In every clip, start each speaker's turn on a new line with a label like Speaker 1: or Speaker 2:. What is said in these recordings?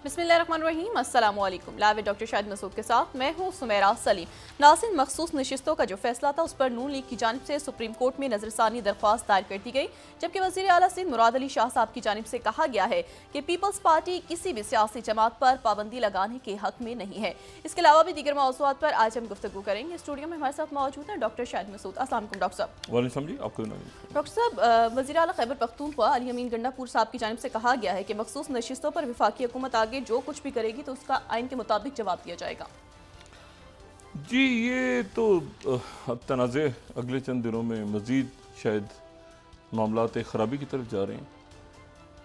Speaker 1: बिस्मिल्लाहिर्रहमानिर्रहीम, अस्सलाम वालेकुम। लाइव डॉक्टर शाहिद मसूद के साथ मैं हूँ सुमेरा सलीम। नाज़रीन, मखसूस नशिस्तों का जो फैसला था उस पर नून लीग की जानिब से सुप्रीम कोर्ट में नजरसानी दरख्वास्त दायर कर दी गई, जबकि वज़ीर आला सिंध मुराद अली शाह साहब की जानिब से कहा गया है कि पीपल्स पार्टी किसी भी सियासी जमात पर पाबंदी लगाने के हक में नहीं है। इसके अलावा भी दीगर मौज़ूआत पर आज हम गुफ्तगू करेंगे। स्टूडियो में हमारे साथ मौजूद हैं डॉक्टर शाहिद मसूद। अस्सलाम वालेकुम डॉक्टर साहब।
Speaker 2: वालेकुम जी, आपको
Speaker 1: डॉक्टर साहब, वज़ीर आला खैबर पख्तूनख्वा अली अमीन गंडापुर साहब की जानिब से कहा गया है कि मखसूस नशिस्तों पर वफाकी हुकूमत आगे जो कुछ भी करेगी तो उसका आइन के मुताबिक जवाब दिया जाएगा।
Speaker 2: जी, ये तो अब तनाज़े अगले चंद दिनों में मज़ीद शायद मामलात ख़राबी की तरफ जा रहे हैं,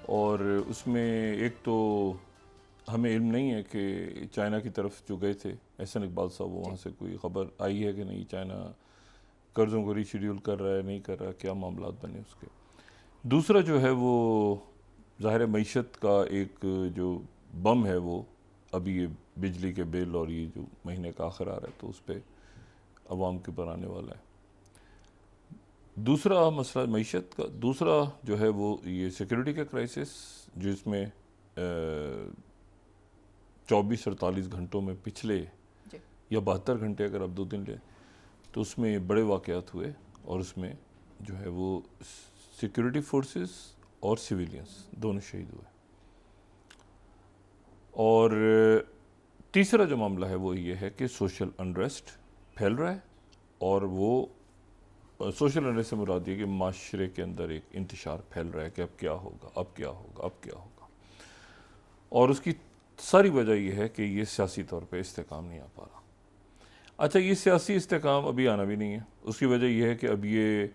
Speaker 2: और उसमें एक तो हमें इल्म नहीं है कि चाइना की तरफ जो गए थे एहसन इकबाल साहब, वहाँ से कोई ख़बर आई है कि नहीं, चाइना कर्ज़ों को रीशेड्यूल कर रहा है, नहीं कर रहा, क्या मामलात बने उसके। दूसरा जो है वो ज़ाहिर मईशत का एक जो बम है वो अभी ये बिजली के बिल और ये जो महीने का आखिर आ रहा है तो उस पर अवाम के ऊपर आने वाला है। दूसरा मसला मईशत का, दूसरा जो है वो ये सिक्योरिटी का क्राइसिस, जिसमें 24-48 घंटों में पिछले या 72 घंटे अगर आप 2 दिन लें तो उसमें बड़े वाक़यात हुए, और उसमें जो है वो सिक्योरिटी फोर्सेस और सिविलियंस दोनों शहीद हुए। और तीसरा जो मामला है वो ये है कि सोशल अनरेस्ट फैल रहा है, और वो सोशल अनरेस्ट से मुराद ये कि माशरे के अंदर एक इंतशार फैल रहा है कि अब क्या होगा, अब क्या होगा, अब क्या होगा। और उसकी सारी वजह यह है कि ये सियासी तौर पे इस्तेकाम नहीं आ पा रहा। अच्छा, ये सियासी इस्तेकाम अभी आना भी नहीं है। उसकी वजह यह है कि अब ये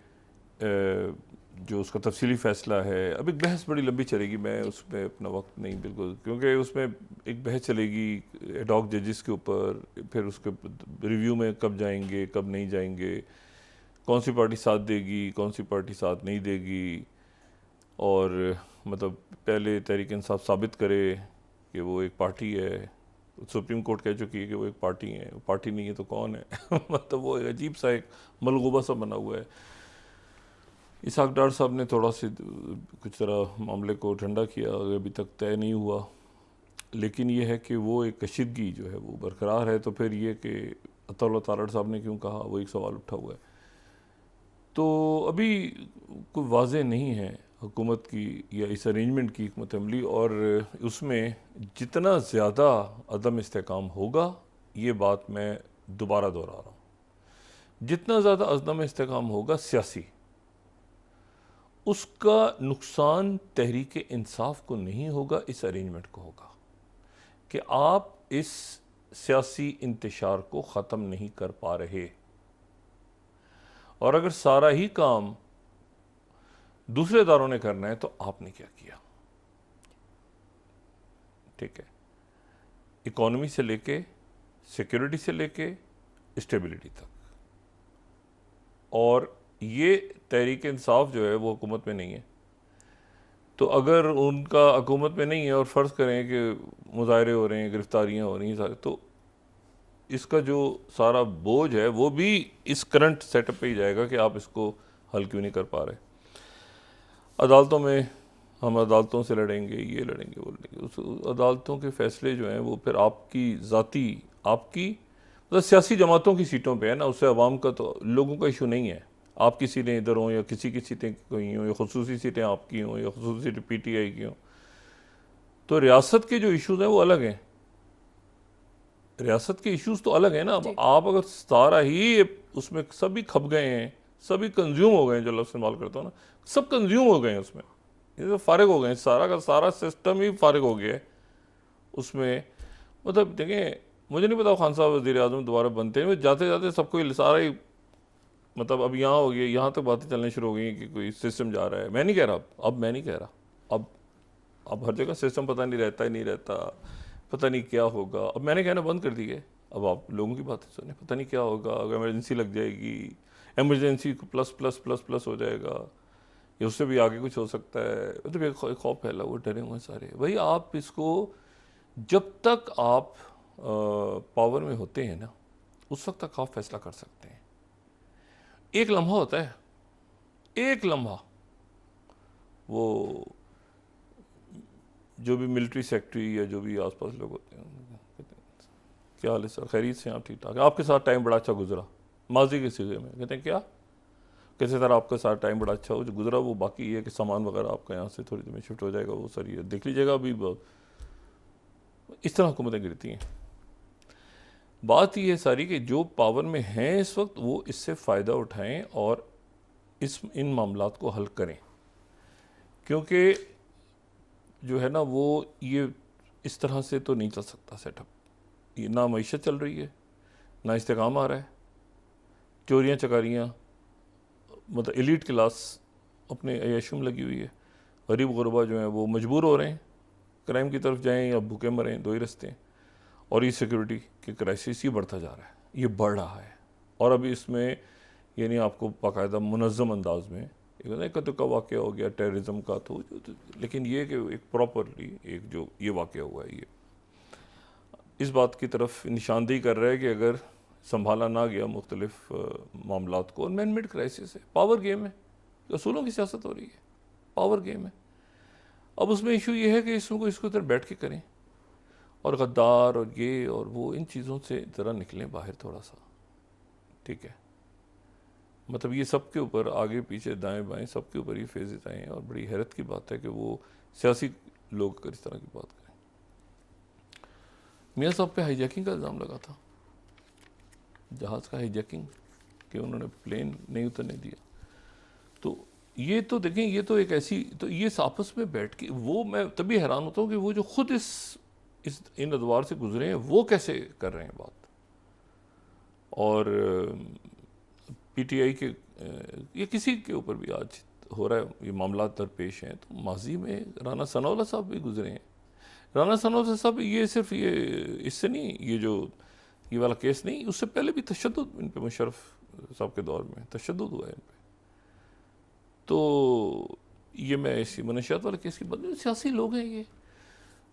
Speaker 2: जो उसका तफसीली फ़ैसला है, अब एक बहस बड़ी लंबी चलेगी, मैं उसमें अपना वक्त नहीं बिल्कुल, क्योंकि उसमें एक बहस चलेगी एडॉक जजेस के ऊपर, फिर उसके रिव्यू में कब जाएंगे, कब नहीं जाएंगे, कौन सी पार्टी साथ देगी, कौन सी पार्टी साथ नहीं देगी, और मतलब पहले तहरीक इंसाफ साबित करे कि वो एक पार्टी है। सुप्रीम कोर्ट कह चुकी है कि वो एक पार्टी है, वो पार्टी नहीं है तो कौन है मतलब वो एक अजीब सा एक मलगूबा सा बना हुआ है। इसहाक डार साहब ने थोड़ा सी कुछ तरह मामले को ठंडा किया, अभी तक तय नहीं हुआ, लेकिन ये है कि वो एक कशीदगी जो है वो बरकरार है। तो फिर ये कि अताउल्लाह तारड़ साहब ने क्यों कहा, वो एक सवाल उठा हुआ है। तो अभी कोई वाज़ेह नहीं है हुकूमत की या इस अरेंजमेंट की हिकमत अमली, और उसमें जितना ज़्यादा अदम इस्तेकाम होगा, ये बात मैं दोबारा दोहरा रहा हूँ, जितना ज़्यादा अदम इस्तेकाम होगा सियासी, उसका नुकसान तहरीक इंसाफ को नहीं होगा, इस अरेंजमेंट को होगा कि आप इस सियासी इंतशार को ख़त्म नहीं कर पा रहे, और अगर सारा ही काम दूसरे इदारों ने करना है तो आपने क्या किया। ठीक है, इकॉनमी से लेके, सिक्योरिटी से लेके, स्टेबिलिटी तक। और ये तहरीक इंसाफ जो है वो हुकूमत में नहीं है, तो अगर उनका हुकूमत में नहीं है और फ़र्ज़ करें कि मुज़ाहरे हो रहे हैं, गिरफ्तारियाँ हो रही हैं, तो इसका जो सारा बोझ है वो भी इस करंट सेटअप पे ही जाएगा कि आप इसको हल क्यों नहीं कर पा रहे। अदालतों में हम अदालतों से लड़ेंगे, ये लड़ेंगे, वो लड़ेंगे, उस अदालतों के फ़ैसले जो हैं वो फिर आपकी ज़ाती, आपकी मतलब सियासी जमातों की सीटों पे है ना, उससे अवाम का तो लोगों का इशू नहीं है। आपकी सीटें इधर हों या किसी की सीटें कहीं हों, या खुसूसी सीटें आपकी हों या खुसूसी सीटें PTI की हों, तो रियासत के जो इशूज़ हैं वो अलग हैं। रियासत के इश्यूज तो अलग है ना। अब आप अगर सारा ही उसमें सभी खप गए हैं, सभी कंज्यूम हो गए हैं, जो लफ्ज़ इस्तेमाल करता हूँ ना, सब कंज्यूम हो गए हैं उसमें, ये तो फारिग हो गए हैं, सारा का सारा सिस्टम ही फारिग हो गया है उसमें। मतलब देखें, मुझे नहीं पता खान साहब वज़ीर आज़म दोबारा बनते हैं, जाते जाते सबको सारा ही मतलब अब यहाँ हो गया, यहाँ तक बातें चलने शुरू हो गई कि कोई सिस्टम जा रहा है। मैं नहीं कह रहा, अब मैं नहीं कह रहा, अब हर जगह सिस्टम पता नहीं रहता ही नहीं रहता, पता नहीं क्या होगा। अब मैंने कहना बंद कर दी है, अब आप लोगों की बातें सुने, पता नहीं क्या होगा, अगर इमरजेंसी लग जाएगी, इमरजेंसी को प्लस प्लस प्लस प्लस हो जाएगा, या उससे भी आगे कुछ हो सकता है। मतलब एक खौफ फैला हुआ, डरे हुए सारे। भाई आप इसको, जब तक आप पावर में होते हैं ना, उस वक्त तक आप फैसला कर सकते हैं। एक लम्हा होता है, एक लम्हा, वो जो भी मिलिट्री सेक्रेटरी या जो भी आसपास लोग होते हैं, कहते हैं, क्या हाल है सर, खैरियत से? आप ठीक ठाक? आपके साथ टाइम बड़ा अच्छा गुजरा, माजी के सीगे में। कहते हैं क्या? कैसे सर आपका साथ टाइम बड़ा अच्छा हो जो गुजरा, वो बाकी ये कि सामान वगैरह आपका यहाँ से थोड़ी देर में शिफ्ट हो जाएगा, वो सर ये देख लीजिएगा। अभी इस तरह हुकूमतें गिरती हैं। बात ये है सारी कि जो पावर में हैं इस वक्त वो इससे फ़ायदा उठाएं और इन मामलात को हल करें, क्योंकि जो है ना वो ये इस तरह से तो नहीं चल सकता सेटअप। ये ना मईशत चल रही है, ना इस्तेकाम आ रहा है, चोरियाँ चकारियाँ, मतलब एलीट क्लास अपने अयशुम लगी हुई है, गरीब गुरबा जो हैं वो मजबूर हो रहे हैं क्राइम की तरफ जाएं या भूखे मरें, दो ही रास्ते हैं। और ये सिक्योरिटी के क्राइसिस ये बढ़ता जा रहा है, ये बढ़ रहा है। और अभी इसमें यानी आपको बाकायदा मुनज़्ज़म अंदाज में एक तो का वाक़या हो गया टेररिज्म का, तो लेकिन ये कि एक प्रॉपरली एक जो ये वाक़या हुआ है, ये इस बात की तरफ निशानदेही कर रहा है कि अगर संभाला ना गया मुख्तलिफ मामलात को, मैन मेड क्राइसिस है, पावर गेम है, असूलों की सियासत हो रही है, पावर गेम है। अब उसमें इशू ये है कि इसको इधर बैठ के करें और गद्दार और ये और वो इन चीज़ों से ज़रा निकलें बाहर थोड़ा सा, ठीक है। मतलब ये सबके ऊपर आगे पीछे दाएं बाएं सबके ऊपर ये फेजेस आए हैं और बड़ी हैरत की बात है कि वो सियासी लोग अगर इस तरह की बात करें। मियाँ साहब पे हाईजैकिंग का इल्ज़ाम लगा था, जहाज़ का हाईजैकिंग, कि उन्होंने प्लेन नहीं उतरने दिया। तो ये तो देखें, ये तो एक ऐसी, तो ये आपस में बैठ के वो, मैं तभी हैरान होता हूँ कि वो जो खुद इन अदवार से गुजरे हैं वो कैसे कर रहे हैं बात। और पीटीआई के ये किसी के ऊपर भी आज हो रहा है, ये मामला दरपेश हैं। तो माजी में राना सनाउल्लाह साहब भी गुजरे हैं। राना सनाउल्लाह साहब ये सिर्फ ये इससे नहीं, ये वाला केस नहीं, उससे पहले भी तशद्दुद इन पे मुशर्रफ साहब के दौर में तशद्दुद हुआ है इन पे। तो ये मैं इसी मनशियात वाले केस की बात नहीं, सियासी लोग हैं ये,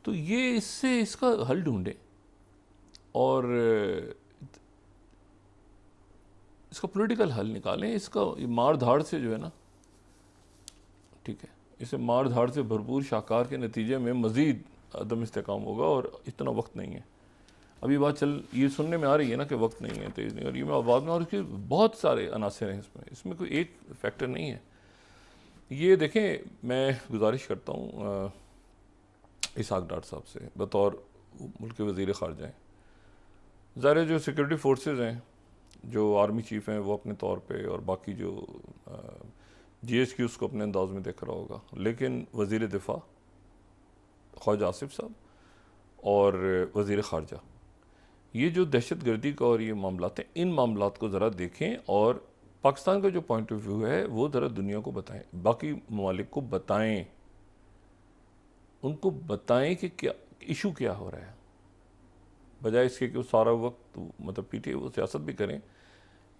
Speaker 2: तो ये इसका हल ढूंढें और इसका पॉलिटिकल हल निकालें। इसका मार धाड़ से जो है ना, ठीक है, इसे मार धाड़ से भरपूर शाहकार के नतीजे में मज़ीद अदम इस्तेकाम होगा और इतना वक्त नहीं है। अभी बात ये सुनने में आ रही है ना कि वक्त नहीं है, तेज़ नहीं, और ये मैं बाद में, और इसके बहुत सारे अनासर हैं इसमें कोई एक फैक्टर नहीं है। ये देखें, मैं गुजारिश करता हूँ इसहाक डार साहब से, बतौर मुल्क के वज़ीर ख़ारजा हैं, ज़ाहिर जो सिक्योरिटी फोर्सेस हैं, जो आर्मी चीफ़ हैं वो अपने तौर पे, और बाकी जो GSQ उसको अपने अंदाज में देख रहा होगा, लेकिन वज़ीर दिफा ख्वाजा आसिफ साहब और वज़ीर ख़ारजा, ये जो दहशत गर्दी का और ये मामलात हैं, इन मामलात को ज़रा देखें और पाकिस्तान का जो पॉइंट ऑफ व्यू है वो ज़रा दुनिया को बताएं, बाकी ममालिक को बताएं, उनको बताएं कि क्या इशू क्या हो रहा है, बजाय इसके कि वो सारा वक्त मतलब पीटीआई वो सियासत भी करें,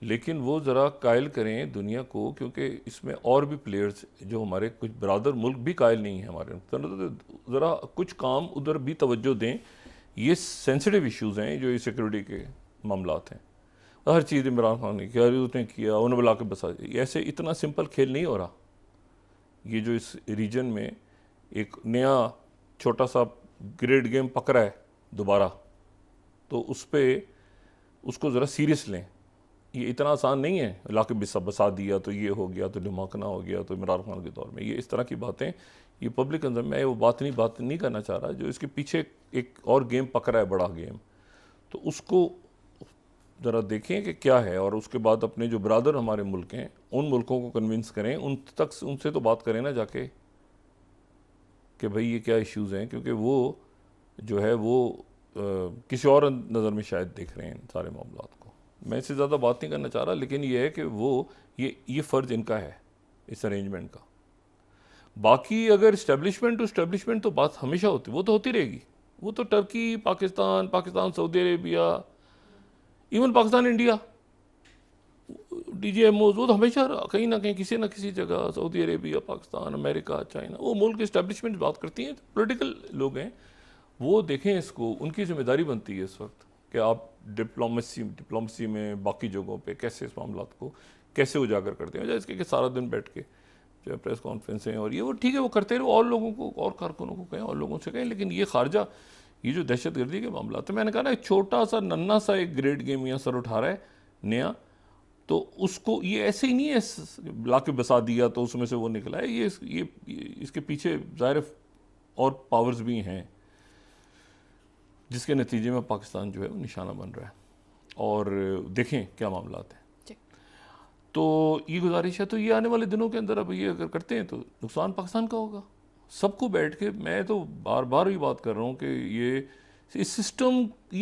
Speaker 2: लेकिन वो ज़रा कायल करें दुनिया को, क्योंकि इसमें और भी प्लेयर्स जो हमारे कुछ बरादर मुल्क भी कायल नहीं है हमारे, तो ज़रा कुछ काम उधर भी तवज्जो दें। ये सेंसिटिव इश्यूज़ हैं जो ये सिक्योरिटी के मामलात हैं। हर चीज़ इमरान खान ने किया, उसने किया, उन्हें बुला के बसा, ऐसे इतना सिंपल खेल नहीं हो रहा। ये जो इस रीजन में एक नया छोटा सा ग्रेड गेम पकड़ा है दोबारा, तो उसको ज़रा सीरियस लें। ये इतना आसान नहीं है, लाके बसा दिया तो ये हो गया, तो धमाकना हो गया, तो इमरान खान के दौर में ये इस तरह की बातें, ये पब्लिक अंदर में वो बात नहीं करना चाह रहा, जो इसके पीछे एक और गेम पकड़ा है, बड़ा गेम, तो उसको ज़रा देखें कि क्या है। और उसके बाद अपने जो ब्रादर हमारे मुल्क हैं, उन मुल्कों को कन्विंस करें, उनसे तो बात करें ना जाके कि भाई ये क्या इश्यूज़ हैं, क्योंकि वो जो है वो किसी और नज़र में शायद देख रहे हैं सारे मामलात को। मैं इससे ज़्यादा बात नहीं करना चाह रहा, लेकिन ये है कि वो ये फ़र्ज़ इनका है इस अरेंजमेंट का। बाकी अगर इस्टेब्लिशमेंट टू इस्टेब्लिशमेंट तो बात हमेशा होती, वो तो होती रहेगी, वो तो Turkey, Pakistan Saudi Arabia, even Pakistan India, DGMOs, वो तो हमेशा कहीं ना कहीं किसी ना किसी जगह, Saudi Arabia, Pakistan, America, China, वो मुल्क इस्टेब्लिशमेंट बात करती हैं, पॉलिटिकल लोग हैं, वो देखें इसको, उनकी जिम्मेदारी बनती है इस वक्त कि आप डिप्लोमेसी में बाकी जगहों पे कैसे इस मामलात को कैसे उजागर करते हैं, जैसे कि सारा दिन बैठ के जो है प्रेस कॉन्फ्रेंसें और ये वो ठीक है, वो करते रहो, और लोगों को और कारकुनों को कहें और लोगों से कहें, लेकिन ये खारजा, ये जो दहशत गर्दी के मामला, तो मैंने कहा ना, एक छोटा सा नन्ना सा एक ग्रेड गेम यहाँ सर उठा रहा है नया, तो उसको ये ऐसे ही नहीं है ला के बसा दिया तो उसमें से वो निकला है, ये इसके पीछे ज़ाहिर और पावर्स भी हैं, जिसके नतीजे में पाकिस्तान जो है वो निशाना बन रहा है। और देखें क्या मामला हैं। तो ये गुजारिश है, तो ये आने वाले दिनों के अंदर अब ये अगर करते हैं तो नुकसान पाकिस्तान का होगा। सबको बैठ के, मैं तो बार बार ही बात कर रहा हूँ कि ये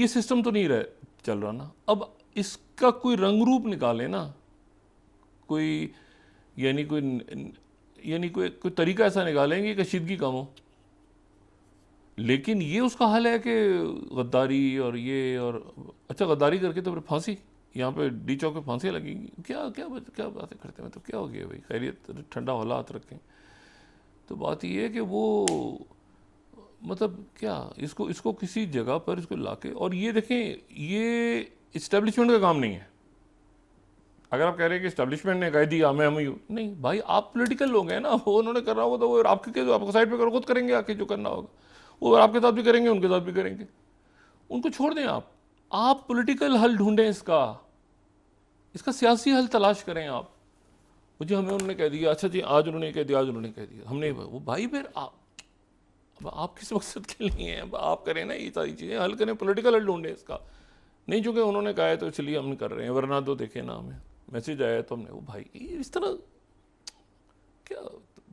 Speaker 2: सिस्टम तो नहीं रह चल रहा ना, अब इसका कोई रंग रूप निकाले ना, कोई कोई तरीका ऐसा निकालेंगे कि कशीदगी कम हो। लेकिन ये उसका हल है कि गद्दारी और ये, और अच्छा गद्दारी करके तो फिर फांसी, यहाँ पे डी चौक पे फांसियाँ लगेंगी, क्या क्या क्या बातें करते हैं, मतलब क्या हो गया भाई, खैरियत, ठंडा हौला हाथ रखें। तो बात ये है कि वो मतलब क्या, इसको किसी जगह पर इसको लाके, और ये देखें, ये इस्टेब्लिशमेंट का काम नहीं है। अगर आप कह रहे हैं कि इस्टेब्लिशमेंट ने कह दिया मैं हम नहीं भाई, आप पॉलिटिकल लोग हैं ना, वो उन्होंने कर रहा होगा तो वो आपके साइड पे करो, खुद करेंगे आके जो करना होगा, वो आपके साथ भी करेंगे, उनके साथ भी करेंगे, उनको छोड़ दें। आप पॉलिटिकल हल ढूंढें, इसका सियासी हल तलाश करें आप। मुझे हमें उन्होंने कह दिया, अच्छा जी आज उन्होंने कह दिया, आज उन्होंने कह दिया, हमने वो भाई, फिर आप किस मकसद के लिए हैं? आप करें ना, ये सारी चीज़ें हल करें, पॉलिटिकल हल ढूंढें इसका। नहीं चूँकि उन्होंने कहा है तो इसलिए हम कर रहे हैं, वरना तो देखें ना, हमें मैसेज आया तो हमने, वो भाई इस तरह क्या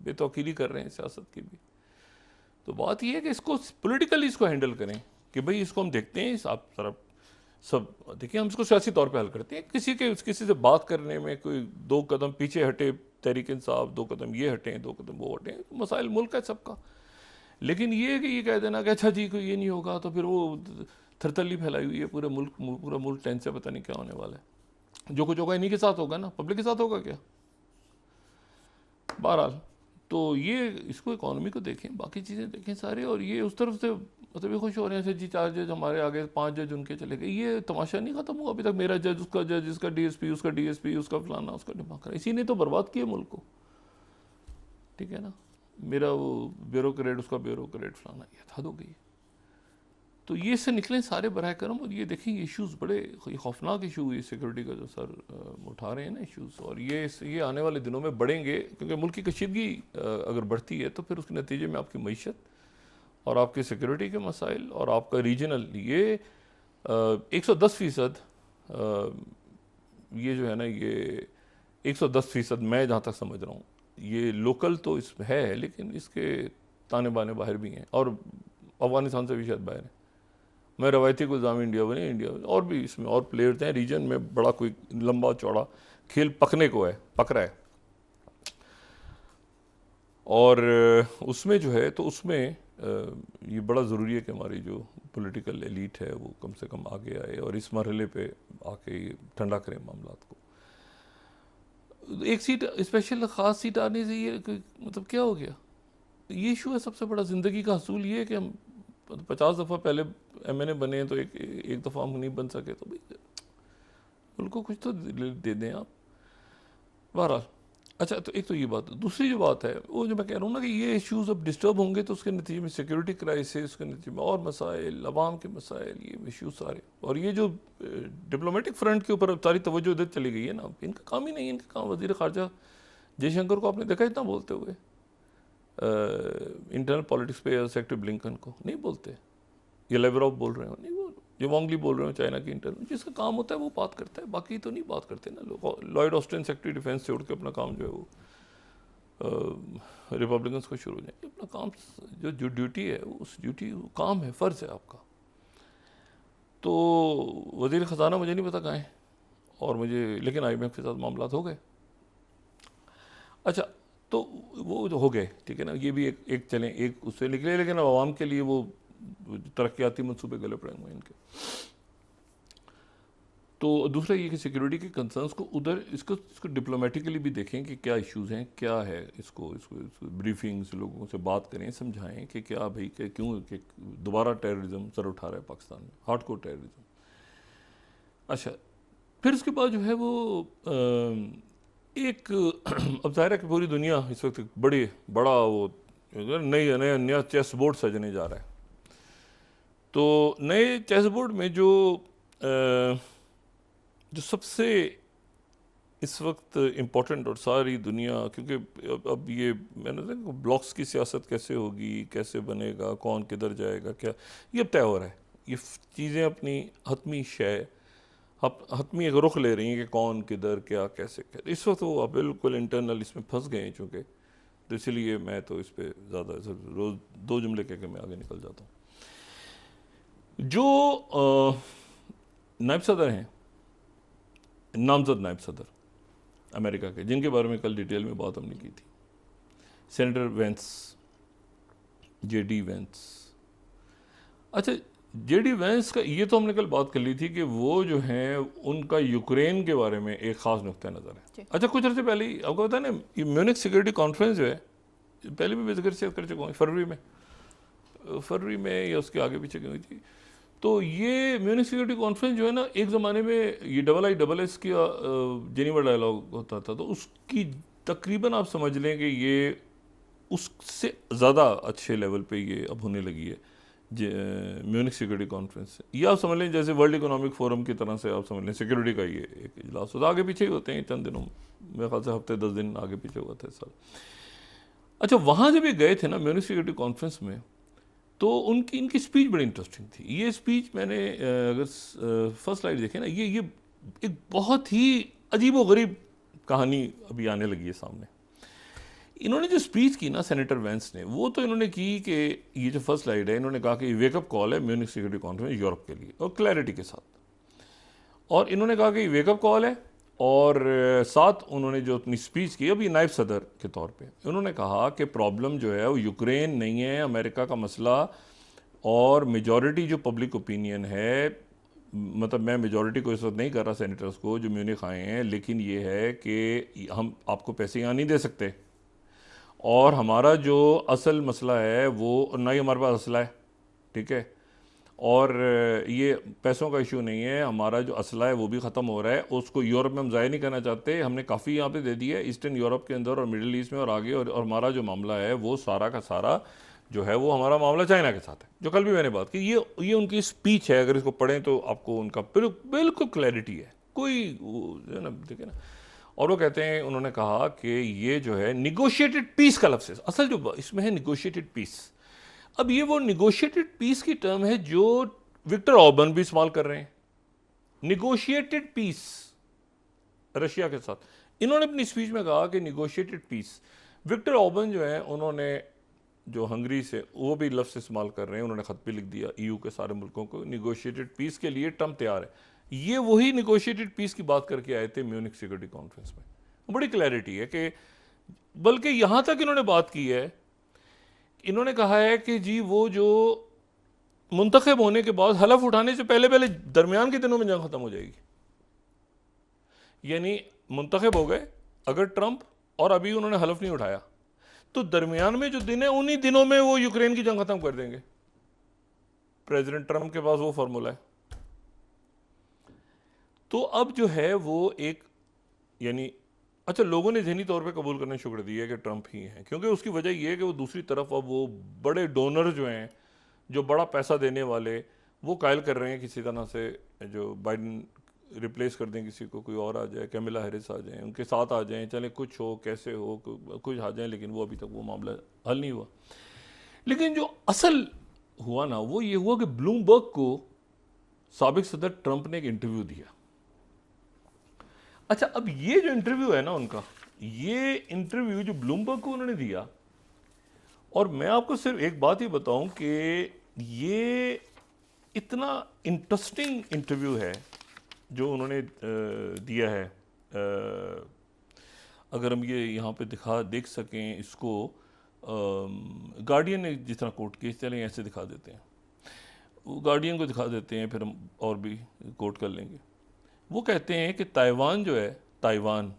Speaker 2: बेतौकीली कर रहे हैं सियासत की भी। तो बात यह है कि इसको पॉलिटिकली इसको हैंडल करें कि भाई इसको हम देखते हैं, आप तरफ सब देखिए, हम इसको सियासी तौर पे हल करते हैं। किसी से बात करने में कोई 2 कदम पीछे हटे तहरीक इंसाफ, 2 कदम ये हटें, 2 कदम वो हटें, मसाइल मुल्क है सबका। लेकिन ये कि ये कह देना कि अच्छा जी कोई ये नहीं होगा, तो फिर वो थरथली फैलाई हुई है पूरा मुल्क टेंस से, पता नहीं क्या होने वाला है। जो कुछ होगा इन्हीं के साथ होगा ना, पब्लिक के साथ होगा क्या? बहरहाल, तो ये इसको इकॉनमी को देखें, बाकी चीज़ें देखें सारे, और ये उस तरफ से मतलब ये खुश हो रहे हैं जी 4 जज हमारे आगे, 5 जज उनके चले गए। ये तमाशा नहीं ख़त्म हुआ अभी तक, मेरा जज, उसका जज, इसका डीएसपी, उसका डीएसपी, उसका फलाना, उसका ढिमाका, इसी ने तो बर्बाद किया मुल्क को, ठीक है ना। मेरा वो ब्यूरोक्रेट, उसका ब्यूरोक्रेट फलाना, ये हद हो गई। तो ये से निकलें सारे बराह करम, और ये देखें ये इशूज़ बड़े खौफनाक इशू, ये सिक्योरिटी का जो सर उठा रहे हैं ना इशूज़, और ये आने वाले दिनों में बढ़ेंगे, क्योंकि मुल्क की कशीदगी अगर बढ़ती है तो फिर उसके नतीजे में आपकी मईशत और आपकी सिक्योरिटी के मसाइल और आपका रीजनल, ये 110% ये जो है ना, ये 110% मैं जहाँ तक समझ रहा हूँ, ये लोकल तो इसमें है, लेकिन इसके ताने बाने बाहर भी हैं, और अफगानिस्तान से भी शायद बाहर है। मैं रवायती गुलजाम इंडिया बने, इंडिया और भी इसमें और प्लेयर्स हैं, रीजन में बड़ा कोई लंबा चौड़ा खेल पकने को है, पक रहा है। और उसमें जो है, तो उसमें ये बड़ा ज़रूरी है कि हमारी जो पॉलिटिकल एलीट है वो कम से कम आगे आए और इस मरहले पे आके ठंडा करें मामलात को। एक सीट स्पेशल ख़ास सीट आने से ये मतलब क्या हो गया? ये इशू है सबसे बड़ा ज़िंदगी का हसूल ये है कि हम 50 दफ़ा पहले MNA बने तो एक दफ़ा हम नहीं बन सके, तो भाई उनको कुछ तो दे दें आप। बहरहाल, अच्छा, तो एक तो ये बात, दूसरी जो बात है वो जो मैं कह रहा हूँ ना कि ये इश्यूज़ अब डिस्टर्ब होंगे तो उसके नतीजे में सिक्योरिटी क्राइसिस, उसके नतीजे में और मसाइल, अवाम के मसाइल, ये इश्यूज सारे, और ये जो डिप्लोमेटिक फ्रंट के ऊपर सारी तवज्जो इधर चली गई है ना, इनका काम ही नहीं है। इनका काम वज़ीर ख़ारजा जयशंकर को आपने देखा इतना बोलते हुए, इंटरनल पॉलिटिक्स पे, या सेक्रेटरी ब्लिंकन को नहीं बोलते, ये लेवरॉफ बोल रहे हो नहीं, वो जो वांगली बोल रहे हो चाइना की इंटरनल, जिसका काम होता है वो बात करता है, बाकी तो नहीं बात करते ना लोग। लॉयड ऑस्टिन सेक्रेटरी डिफेंस से उठ के अपना काम जो है वो रिपब्लिकन्स को शुरू हो जाए, अपना काम जो ड्यूटी है उस ड्यूटी काम है, फ़र्ज़ है आपका। तो वज़ीर ख़जाना मुझे नहीं पता कहाँ है, और मुझे लेकिन IMF के साथ मामला हो गए। अच्छा, तो वो जो हो गए, ठीक है ना, ये भी एक चलें, एक उससे निकले, लेकिन अब आवाम के लिए वो तरक्याती मंसूबे गले पड़ेंगे इनके। तो दूसरा ये कि सिक्योरिटी के कंसर्न्स को उधर इसको डिप्लोमेटिकली भी देखें कि क्या इश्यूज़ हैं, क्या है, इसको ब्रीफिंग्स, लोगों से बात करें, समझाएं कि क्या भाई कि क्यों कि दोबारा टेररिज्म सर उठा रहा है पाकिस्तान में, हार्डकोर टेररिज्म। अच्छा, फिर उसके बाद जो है वो एक अब जाहिर है कि पूरी दुनिया इस वक्त एक बड़ा वो नया चेस बोर्ड सजने जा रहा है। तो नए चेस बोर्ड में जो सबसे इस वक्त इम्पोर्टेंट और सारी दुनिया, क्योंकि अब ये मैंने देखा ब्लॉक्स की सियासत कैसे होगी, कैसे बनेगा, कौन किधर जाएगा, क्या ये अब तय हो रहा है। ये चीज़ें अपनी हतमी एक रुख ले रही हैं कि कौन किधर क्या कैसे इस वक्त वो अब बिल्कुल इंटरनल इसमें फंस गए हैं चूँकि, तो इसलिए मैं तो इस पर ज़्यादा रोज़ दो जुमले कह के मैं आगे निकल जाता हूँ। जो नायब सदर हैं, नामजद नायब सदर अमेरिका के, जिनके बारे में कल डिटेल में बात हमने की थी, सेनेटर वेंस, जेडी वेंस। अच्छा, जेडी वेंस का ये तो हमने कल बात कर ली थी कि वो जो हैं उनका यूक्रेन के बारे में एक ख़ास नुक्ता नज़र है। अच्छा, कुछ अर्से पहले ही आपको पता है ना, ये म्यूनिख सिक्योरिटी कॉन्फ्रेंस जो है, पहले भी मैं जिक्र शेयर कर चुका हूँ, फरवरी में या उसके आगे पीछे की हुई थी। तो ये म्यूनिख सिक्योरिटी कॉन्फ्रेंस जो है ना, एक ज़माने में ये IISS की जेनीवा डायलॉग होता था, तो उसकी तकरीबन आप समझ लें कि ये उससे ज़्यादा अच्छे लेवल पे ये अब होने लगी है म्यूनिख सिक्योरिटी कॉन्फ्रेंस। ये आप समझ लें जैसे वर्ल्ड इकोनॉमिक फोरम की तरह से आप समझ लें सिक्योरिटी का ये एक इजलास होता है। आगे पीछे ही होते हैं चंद दिनों में, मेरे ख्याल से हफ्ते 10 दिन आगे पीछे हुआ था इस साल। अच्छा, वहाँ जब ये गए थे ना म्यूनिख सिक्योरिटी कॉन्फ्रेंस में, तो इनकी स्पीच बड़ी इंटरेस्टिंग थी। ये स्पीच मैंने अगर फर्स्ट स्लाइड देखें ना, ये एक बहुत ही अजीब व गरीब कहानी अभी आने लगी है सामने। इन्होंने जो स्पीच की ना सेनेटर वेंस ने, वो तो इन्होंने की कि ये जो फर्स्ट स्लाइड है, इन्होंने कहा कि वेकअप कॉल है म्यूनिख सिक्योरिटी कॉन्फ्रेंस यूरोप के लिए, और क्लैरिटी के साथ। और इन्होंने कहा कि वेकअप कॉल है, और साथ उन्होंने जो अपनी स्पीच की अभी नायब सदर के तौर पे, उन्होंने कहा कि प्रॉब्लम जो है वो यूक्रेन नहीं है, अमेरिका का मसला, और मेजॉरिटी जो पब्लिक ओपिनियन है, मतलब मैं मेजॉरिटी को इस वक्त नहीं कर रहा सेनेटर्स को जो म्यूनिख आए हैं, लेकिन ये है कि हम आपको पैसे यहाँ नहीं दे सकते, और हमारा जो असल मसला है वो ना ही हमारे पास असला है, ठीक है, और ये पैसों का इशू नहीं है, हमारा जो असला है वो भी ख़त्म हो रहा है, उसको यूरोप में हम ज़ाया नहीं करना चाहते, हमने काफ़ी यहाँ पे दे दिया है ईस्टर्न यूरोप के अंदर और मिडिल ईस्ट में और आगे, और हमारा जो मामला है वो सारा का सारा जो है वो हमारा मामला चाइना के साथ है, जो कल भी मैंने बात की। ये उनकी स्पीच है, अगर इसको पढ़ें तो आपको उनका बिल्कुल क्लैरिटी है, कोई है ना, देखिए ना। और वो कहते हैं, उन्होंने कहा कि ये जो है निगोशिएटेड पीस का लफ्ज़ है, असल जो इसमें है निगोशिएटेड पीस। अब ये वो निगोशिएटेड पीस की टर्म है जो विक्टर ऑर्बन भी इस्तेमाल कर रहे हैं, निगोशिएटेड पीस रशिया के साथ। इन्होंने अपनी स्पीच में कहा कि निगोशिएटेड पीस। विक्टर ऑर्बन जो है, उन्होंने जो हंगरी से, वो भी लफ्ज़ इस्तेमाल कर रहे हैं, उन्होंने ख़त भी लिख दिया EU के सारे मुल्कों को, निगोशिएटेड पीस के लिए ट्रम्प तैयार है। ये वही निगोशिएटेड पीस की बात करके आए थे म्यूनिख सिक्योरिटी कॉन्फ्रेंस में। बड़ी क्लैरिटी है कि, बल्कि यहाँ तक इन्होंने बात की है, इन्होंने कहा है कि जी वो जो मुंतखब होने के बाद हलफ उठाने से पहले पहले दरमियान के दिनों में जंग खत्म हो जाएगी। यानी मुंतखब हो गए अगर ट्रंप, और अभी उन्होंने हलफ नहीं उठाया, तो दरमियान में जो दिन है उन्हीं दिनों में वो यूक्रेन की जंग खत्म कर देंगे। प्रेसिडेंट ट्रंप के पास वो फॉर्मूला है। तो अब जो है वो एक, यानी अच्छा, लोगों ने ज़हनी तौर पे कबूल करने शुरू कर दिया है कि ट्रंप ही हैं, क्योंकि उसकी वजह ये है कि वो दूसरी तरफ अब वो बड़े डोनर जो हैं, जो बड़ा पैसा देने वाले, वो कायल कर रहे हैं किसी तरह से जो बाइडन रिप्लेस कर दें किसी को, कोई और आ जाए, कैमिला हैरिस आ जाए, उनके साथ आ जाएं, चले कुछ हो कैसे हो कुछ आ जाएं, लेकिन वो अभी तक वो मामला हल नहीं हुआ। लेकिन जो असल हुआ ना, वो ये हुआ कि ब्लूमबर्ग को साबिक सदर ट्रंप ने एक इंटरव्यू दिया। अच्छा, अब ये जो इंटरव्यू है ना उनका, ये इंटरव्यू जो ब्लूमबर्ग को उन्होंने दिया, और मैं आपको सिर्फ एक बात ही बताऊं कि ये इतना इंटरेस्टिंग इंटरव्यू है जो उन्होंने दिया है। अगर हम ये यहाँ पे देख सकें इसको, गार्डियन ने जिस तरह कोट किया, चलें ऐसे दिखा देते हैं, वो गार्डियन को दिखा देते हैं, फिर हम और भी कोट कर लेंगे। वो कहते हैं कि ताइवान जो है, ताइवान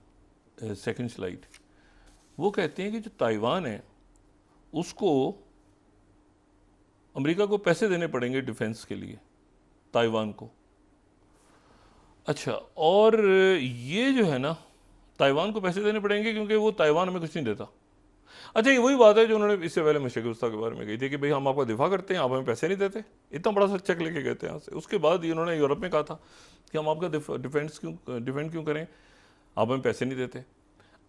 Speaker 2: सेकंड स्लाइड, वो कहते हैं कि जो ताइवान है उसको अमेरिका को पैसे देने पड़ेंगे डिफेंस के लिए, ताइवान को। अच्छा, और ये जो है ना, ताइवान को पैसे देने पड़ेंगे क्योंकि वो ताइवान हमें कुछ नहीं देता। अच्छा, ये वही बात है जो उन्होंने इससे पहले मशरक़ी वस्ता के बारे में कही थी कि भाई हम आपका दिफा करते हैं, आप हमें पैसे नहीं देते। इतना बड़ा सा चेक लेके गए थे यहाँ से। उसके बाद इन्होंने यूरोप में कहा था कि हम आपका डिफेंड क्यों करें, आप हमें पैसे नहीं देते।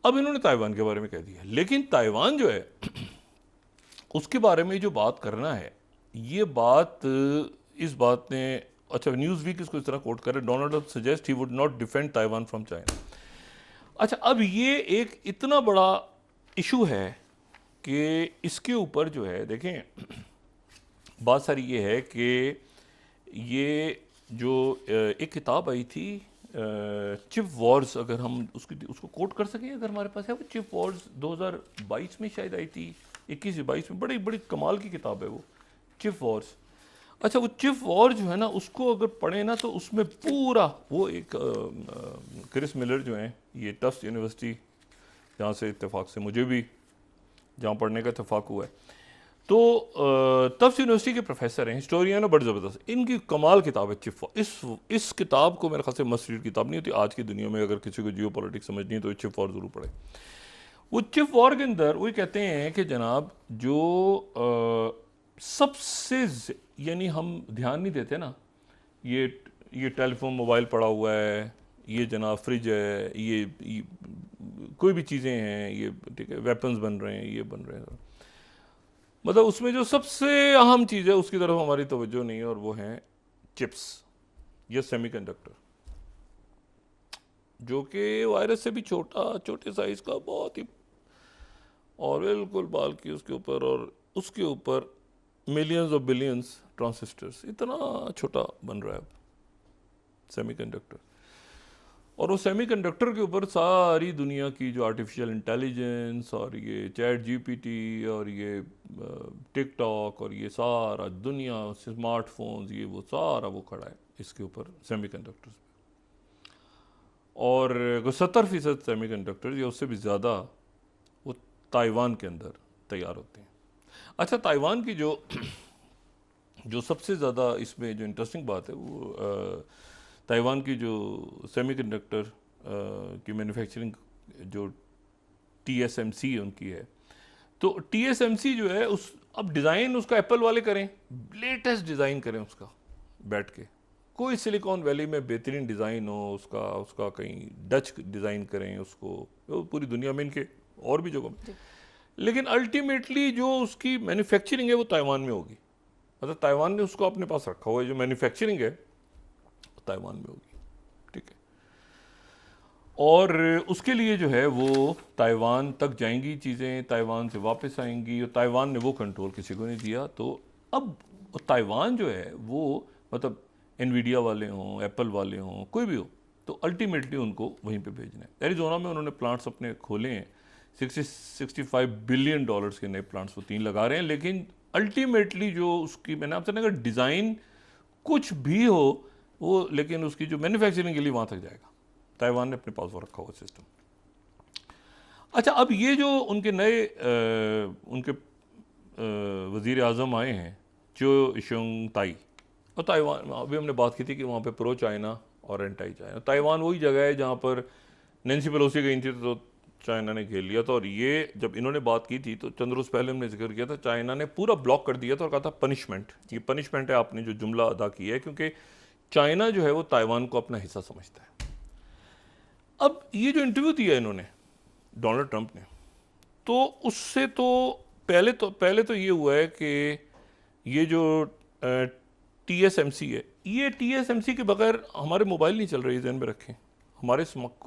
Speaker 2: अब इन्होंने ताइवान के बारे में कह दिया, लेकिन ताइवान जो है उसके बारे में जो बात करना है, ये बात इस बात ने, अच्छा न्यूज़ वीक इसको इस तरह कोट करे, Donald Trump suggest he would not defend Taiwan from China. अच्छा, अब ये एक इतना बड़ा इशू है कि इसके ऊपर जो है देखें, बात सारी ये है कि ये जो एक किताब आई थी चिप वॉर्स, अगर हम उसको कोट कर सकें, अगर हमारे पास है वो, चिप वॉर्स 2022 में शायद आई थी, 21 या 22 में, बड़ी बड़ी कमाल की किताब है वो चिप वॉर्स। अच्छा, वो चिप वॉर जो है ना, उसको अगर पढ़े ना तो उसमें पूरा वो एक क्रिस मिलर जो हैं, ये टफ्ट यूनिवर्सिटी जहाँ से इत्तेफाक से मुझे भी जहाँ पढ़ने का इत्तेफाक हुआ है, तो टफ्ट यूनिवर्सिटी के प्रोफेसर हैं, हिस्टोरियन है, बड़ी ज़बरदस्त, इनकी कमाल किताब है चिप वॉर। इस किताब को मेरे ख्याल से मस्ट रीड किताब नहीं होती आज की दुनिया में, अगर किसी को जियो पॉलिटिक्स समझनी है तो चिप वॉर ज़रूर पढ़े। वो चिप वॉर के अंदर वही कहते हैं कि जनाब जो सबसे यानी हम ध्यान नहीं देते ना, ये टेलीफोन मोबाइल पड़ा हुआ है, ये जनाब फ्रिज है, ये कोई भी चीज़ें हैं, ये ठीक है, वेपन्स बन रहे हैं, ये बन रहे हैं, मतलब उसमें जो सबसे अहम चीज़ है उसकी तरफ हमारी तवज्जो नहीं है, और वो हैं चिप्स या सेमीकंडक्टर, जो कि वायरस से भी छोटे साइज़ का, बहुत ही, और बिल्कुल बाल की उसके ऊपर, और उसके ऊपर मिलियंस और बिलियंस ट्रांजिस्टर्स, इतना छोटा बन रहा है अब सेमीकंडक्टर। और वो सेमीकंडक्टर के ऊपर सारी दुनिया की जो आर्टिफिशियल इंटेलिजेंस और ये चैट जीपीटी और ये टिकटॉक और ये सारा दुनिया, स्मार्टफोन्स, ये वो सारा वो खड़ा है इसके ऊपर सेमीकंडक्टर्स पे। और 70% सेमीकंडक्टर्स या उससे भी ज़्यादा वो ताइवान के अंदर तैयार होते हैं। अच्छा, ताइवान की जो सबसे ज़्यादा इसमें जो इंटरेस्टिंग बात है वो ताइवान की जो सेमीकंडक्टर की मैन्युफैक्चरिंग जो TSMC उनकी है, तो TSMC जो है उस, अब डिज़ाइन उसका एप्पल वाले करें, लेटेस्ट डिज़ाइन करें उसका बैठ के, कोई सिलिकॉन वैली में बेहतरीन डिज़ाइन हो उसका कहीं डच डिज़ाइन करें उसको, वो पूरी दुनिया में इनके और भी जगह, लेकिन अल्टीमेटली जो उसकी मैन्युफैक्चरिंग है वो ताइवान में होगी। मतलब ताइवान ने उसको अपने पास रखा हुआ है, जो मैन्युफैक्चरिंग है ताइवान में होगी, ठीक है। और उसके लिए जो है वो ताइवान तक जाएंगी चीज़ें, ताइवान से वापस आएंगी, और ताइवान ने वो कंट्रोल किसी को नहीं दिया। तो अब ताइवान जो है वो, मतलब एनवीडिया वाले हों, एप्पल वाले हों, कोई भी हो, तो अल्टीमेटली उनको वहीं पे भेजना है। एरिज़ोना में उन्होंने प्लांट्स अपने खोले हैं, 65 बिलियन डॉलर्स के नए प्लांट्स वो 3 लगा रहे हैं, लेकिन अल्टीमेटली जो उसकी, मैंने आपसे कहा, डिज़ाइन कुछ भी हो वो, लेकिन उसकी जो मैन्युफैक्चरिंग के लिए वहाँ तक जाएगा। ताइवान ने अपने पास वो रखा हुआ सिस्टम। अच्छा, अब ये जो उनके नए उनके वज़ीर आज़म आए हैं, चो शुंग ताई, और ताइवान, अभी हमने बात की थी कि वहाँ पे प्रो चाइना और एंटी चाइना, ताइवान वही जगह है जहाँ पर नैन्सी पेलोसी गई थी तो चाइना ने घेर लिया था। और ये जब इन्होंने बात की थी तो चंद रोज़ पहले हमने जिक्र किया था, चाइना ने पूरा ब्लॉक कर दिया था और कहा था पनिशमेंट, ये पनिशमेंट है, आपने जो जुमला अदा किया है, क्योंकि चाइना जो है वो ताइवान को अपना हिस्सा समझता है। अब ये जो इंटरव्यू दिया इन्होंने डोनाल्ड ट्रंप ने, तो उससे तो पहले तो ये हुआ है कि ये जो TSMC है, ये TSMC के बगैर हमारे मोबाइल नहीं चल रही है, ध्यान में रखें। हमारे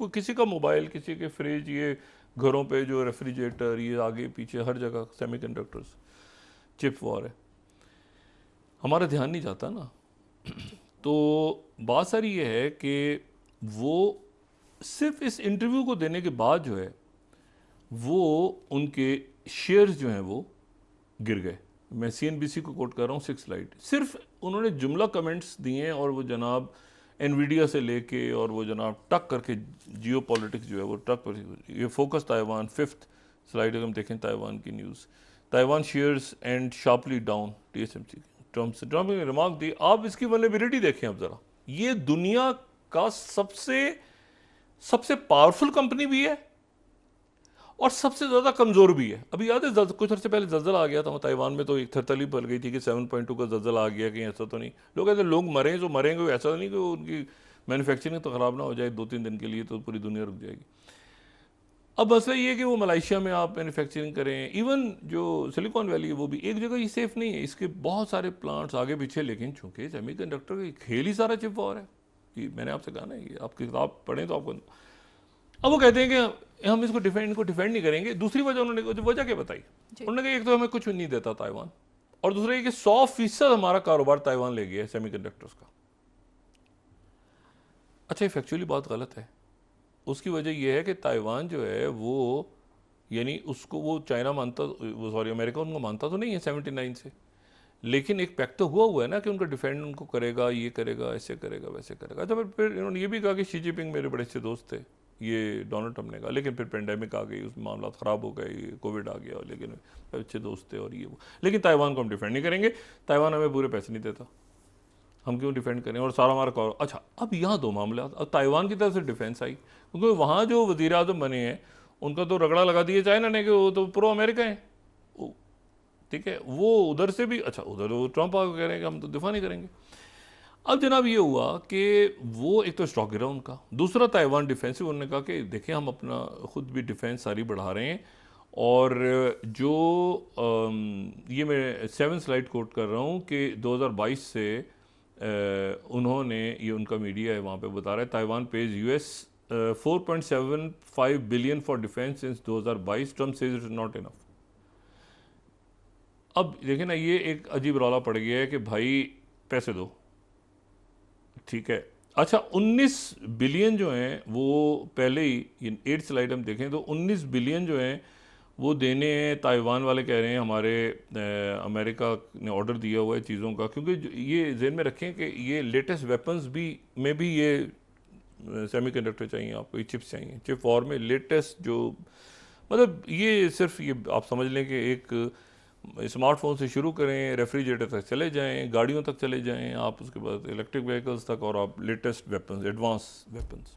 Speaker 2: किसी का मोबाइल, किसी के फ्रिज, ये घरों पे जो रेफ्रिजरेटर, ये आगे पीछे हर जगह सेमीकंडक्टर्स, चिप वॉर है, हमारा ध्यान नहीं जाता ना। तो बात सारी ये है कि वो सिर्फ इस इंटरव्यू को देने के बाद जो है वो उनके शेयर्स जो हैं वो गिर गए। मैं CNBC को कोट कर रहा हूँ, 6 स्लाइड, सिर्फ उन्होंने जुमला कमेंट्स दिए, और वो जनाब एनवीडिया से लेके, और वो जनाब टक करके जियो पॉलिटिक्स जो है वो टक पर, ये फोकस ताइवान, 5th स्लाइड अगर हम देखें ताइवान की news, Taiwan shares and sharply down TSMC। Trump ने रिमार्क दी। आप इसकी वल्नरेबिलिटी देखें अब ज़रा, ये दुनिया का सबसे सबसे पावरफुल कंपनी भी है और सबसे ज़्यादा कमज़ोर भी है। अभी याद है कुछ अर्से पहले जल्जला आ गया था ताइवान में, तो एक थरथली पड़ गई थी कि 7.2 का जल्जला आ गया, कहीं ऐसा तो नहीं। लोग कहते लोग मरें जो मरेंगे, ऐसा तो नहीं कि उनकी मैन्युफैक्चरिंग तो ख़राब ना हो जाए 2-3 दिन के लिए, तो पूरी दुनिया रुक जाएगी। अब मसला ये है कि वो मलेशिया में आप मैन्युफैक्चरिंग करें, इवन जो सिलिकॉन वैली है वो भी एक जगह ही सेफ़ नहीं है, इसके बहुत सारे प्लांट्स आगे पीछे। लेकिन चूंकि सेमीकंडक्टर का खेल ही सारा चिप वॉर है, कि मैंने आपसे कहा ना, ये आप किताब पढ़ें तो आपको। अब वो कहते हैं कि हम इसको डिफेंड नहीं करेंगे। दूसरी वजह उन्होंने वजह क्या बताई, उन्होंने कहा एक तो हमें कुछ नहीं देता ताइवान, और दूसरा ये कि 100% हमारा कारोबार ताइवान ले गया है सेमीकंडक्टर्स का। अच्छा, ये फैक्चुअली बात गलत है। उसकी वजह यह है कि ताइवान जो है वो, यानी उसको वो चाइना मानता, वो सॉरी अमेरिका उनको मानता तो नहीं है 79 से, लेकिन एक पैक्ट तो हुआ है ना कि उनका डिफेंड उनको करेगा, ये करेगा, ऐसे करेगा, वैसे करेगा। अच्छा, फिर इन्होंने ये भी कहा कि शी जिनपिंग मेरे बड़े अच्छे दोस्त थे, ये डोनाल्ड ट्रम्प ने कहा, लेकिन फिर पेंडेमिक आ गई, उसमें मामला ख़राब हो गए, कोविड आ गया, लेकिन अच्छे दोस्त थे और ये वो। लेकिन ताइवान को हम डिफेंड नहीं करेंगे, ताइवान हमें पूरे पैसे नहीं देता, हम क्यों डिफेंड करें, और सारा हमारा कॉर। अच्छा, अब यहाँ दो मामले, अब ताइवान की तरफ से डिफेंस आई, क्योंकि वहाँ जो वज़ीर आज़म बने हैं उनका तो रगड़ा लगा दिया चाइना ने कि वो तो प्रो अमेरिका हैं, ठीक है। वो उधर से भी, अच्छा उधर वो ट्रम्प आकर कह रहे हैं कि हम तो दिफा नहीं करेंगे। अब जनाब ये हुआ कि वो एक तो स्टॉक गिरा उनका, दूसरा ताइवान डिफेंसिव, उन्होंने कहा कि देखिए हम अपना खुद भी डिफेंस सारी बढ़ा रहे हैं, और जो ये मैं 7 स्लाइड कोट कर रहा हूँ कि 2022 से उन्होंने, ये उनका मीडिया है वहाँ पे बता रहा है, Taiwan page US 4.75 billion for defence since 2022, Trump says it is not enough. अब देखें ना, ये एक अजीब रौला पड़ गया है कि भाई पैसे दो, ठीक है। अच्छा, 19 बिलियन जो हैं वो पहले ही 8 स्लाइड हम देखें तो 19 बिलियन जो हैं वो देने हैं। ताइवान वाले कह रहे हैं हमारे अमेरिका ने ऑर्डर दिया हुआ है चीज़ों का, क्योंकि ये ज़हन में रखें कि ये लेटेस्ट वेपन्स भी में भी ये सेमीकंडक्टर चाहिए आपको, ये चिप्स चाहिए, चिप फॉर्म में लेटेस्ट जो, मतलब ये सिर्फ ये आप समझ लें कि एक स्मार्टफोन से शुरू करें, रेफ्रिजरेटर तक चले जाएं, गाड़ियों तक चले जाएं आप, उसके बाद इलेक्ट्रिक व्हीकल्स तक, और आप लेटेस्ट वेपन्स, एडवांस वेपन्स।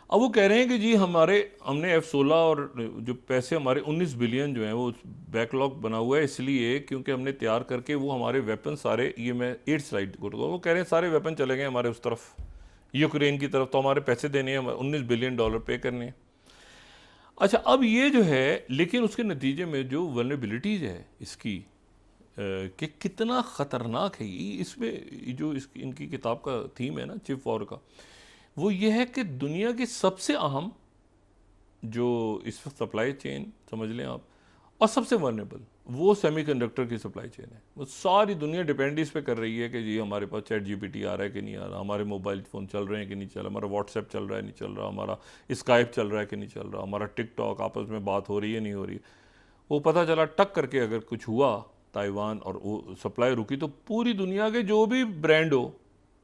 Speaker 2: अब वो कह रहे हैं कि जी हमने F-16 और जो पैसे हमारे 19 बिलियन जो हैं वो बैकलॉग बना हुआ है, इसलिए क्योंकि हमने तैयार करके वो हमारे वेपन सारे, ये मैं 8 स्लाइड को, वो कह रहे हैं सारे वेपन चले गए हमारे उस तरफ, यूक्रेन की तरफ, तो हमारे पैसे देने हैं, 19 बिलियन डॉलर पे करने हैं। अच्छा, अब ये जो है, लेकिन उसके नतीजे में जो वल्नरेबिलिटीज़ है इसकी, कि कितना ख़तरनाक है ये, इसमें जो इनकी किताब का थीम है ना चिप वॉर का, वो ये है कि दुनिया की सबसे अहम जो इस वक्त सप्लाई चेन समझ लें आप, और सबसे वल्नरेबल, वो सेमीकंडक्टर की सप्लाई चेन है। वो सारी दुनिया डिपेंड इस पे कर रही है कि जी हमारे पास चैट GPT आ रहा है कि नहीं आ रहा, हमारे मोबाइल फ़ोन चल रहे हैं कि नहीं चल रहा, हमारा व्हाट्सएप चल रहा है नहीं चल रहा, हमारा स्काइप चल रहा है कि नहीं चल रहा, हमारा टिकटॉक आपस में बात हो रही है नहीं हो रही। वो पता चला टक करके अगर कुछ हुआ ताइवान और वो सप्लाई रुकी, तो पूरी दुनिया के जो भी ब्रांड हो,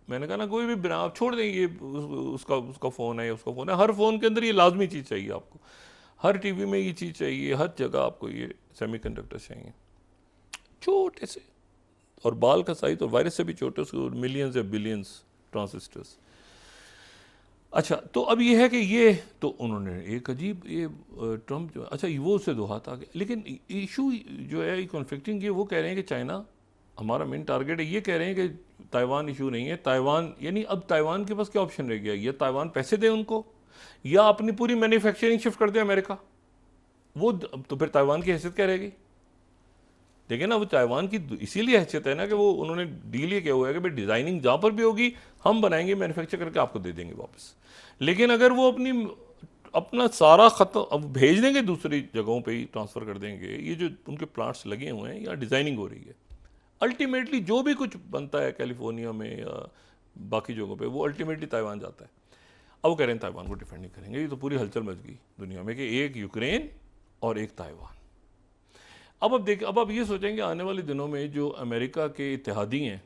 Speaker 2: मैंने कहा ना कोई भी ब्रांड आप छोड़ दें, ये उसका फ़ोन है, उसका फ़ोन है, हर फ़ोन के अंदर ये लाजमी चीज़ चाहिए आपको, हर टीवी में ये चीज़ चाहिए, हर जगह आपको ये सेमीकंडक्टर चाहिए, छोटे से, और बाल का साइज तो वायरस से भी छोटे, उसको मिलियंस या बिलियंस ट्रांजिस्टर्स। अच्छा, तो अब ये है कि ये तो उन्होंने एक अजीब ये ट्रम्प जो, अच्छा वो उससे दो हाथ आ गए, लेकिन इशू जो है कॉन्फ्लिक्टिंग, ये वो कह रहे हैं कि चाइना हमारा मेन टारगेट है, ये कह रहे हैं कि ताइवान इशू नहीं है। ताइवान यानी अब ताइवान के पास क्या ऑप्शन रह गया, या ताइवान पैसे दे उनको, या अपनी पूरी मैन्युफैक्चरिंग शिफ्ट कर दे अमेरिका, वो तो फिर ताइवान की हैसियत क्या रहेगी। देखिए ना, वो ताइवान की इसीलिए हैसियत है ना कि वो उन्होंने डील ये किया हुआ है कि भाई डिज़ाइनिंग जहाँ पर भी होगी हम बनाएंगे, मैन्युफैक्चर करके आपको दे देंगे वापस। लेकिन अगर वो अपना सारा ख़त्म अब भेज देंगे, दूसरी जगहों पे ही ट्रांसफ़र कर देंगे, ये जो उनके प्लांट्स लगे हुए हैं या डिज़ाइनिंग हो रही है, अल्टीमेटली जो भी कुछ बनता है कैलिफोर्निया में या बाकी जगहों पे, वो अल्टीमेटली ताइवान जाता है। अब वो कह रहे हैं ताइवान को डिफेंड नहीं करेंगे, ये तो पूरी हलचल मच गई दुनिया में कि एक यूक्रेन और एक ताइवान। अब आप ये सोचेंगे आने वाले दिनों में जो अमेरिका के इत्तेहादी हैं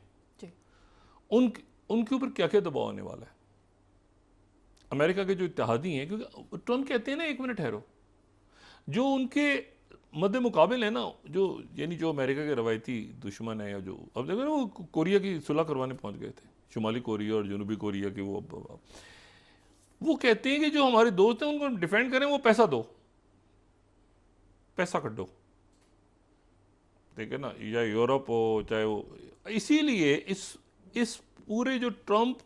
Speaker 2: उनके ऊपर क्या क्या दबाव आने वाला है। अमेरिका के जो इत्तेहादी हैं, क्योंकि ट्रम्प कहते हैं ना एक मिनट ठहरो, जो उनके मद्दे मुकाबिल है ना, जो यानी जो अमेरिका के रवायती दुश्मन है, या जो अब देखो ना वो कोरिया की सुलह करवाने पहुंच गए थे, शुमाली कोरिया और जनूबी कोरिया की, वो कहते हैं कि जो हमारे दोस्त हैं उनको डिफेंड करें, वो पैसा दो, पैसा कट दो, ठीक है ना, या यूरोप हो चाहे वो। इसीलिए इस पूरे जो ट्रंप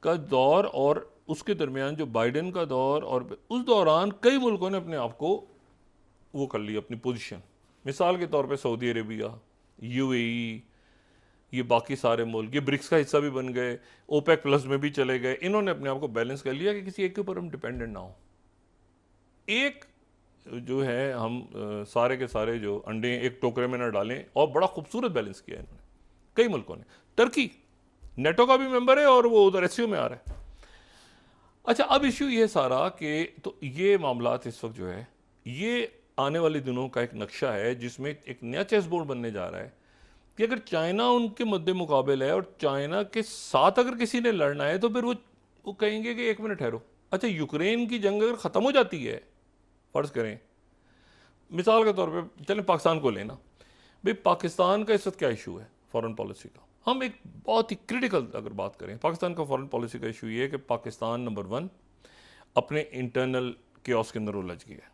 Speaker 2: का दौर और उसके दरमियान जो बाइडेन का दौर, और उस दौरान कई मुल्कों ने अपने आप को वो कर लिया, अपनी पोजीशन। मिसाल के तौर पे सऊदी अरेबिया, यूएई, ये बाकी सारे मुल्क, ये ब्रिक्स का हिस्सा भी बन गए, ओपेक प्लस में भी चले गए। इन्होंने अपने आप को बैलेंस कर लिया कि किसी एक के ऊपर हम डिपेंडेंट ना हो। एक जो है हम सारे के सारे जो अंडे एक टोकरे में ना डालें, और बड़ा खूबसूरत बैलेंस किया इन्होंने कई मुल्कों ने। टर्की नेटो का भी मेंबर है और वो उधर एससीओ में आ रहा है। अच्छा, अब इश्यू ये सारा कि तो ये मामलात इस वक्त जो है ये आने वाले दिनों का एक नक्शा है जिसमें एक नया चेस बोर्ड बनने जा रहा है कि अगर चाइना उनके मद्दे मुकाबले है और चाइना के साथ अगर किसी ने लड़ना है तो फिर वो कहेंगे कि एक मिनट ठहरो। अच्छा, यूक्रेन की जंग अगर ख़त्म हो जाती है, फ़र्ज़ करें मिसाल के तौर पे चलें पाकिस्तान को लेना, भाई पाकिस्तान का इस वक्त क्या इशू है फॉरेन पॉलिसी का। हम एक बहुत ही क्रिटिकल अगर बात करें पाकिस्तान का फॉरेन पॉलिसी का इशू ये है कि पाकिस्तान नंबर 1 अपने इंटरनल केओस के अंदर उलझ गया है,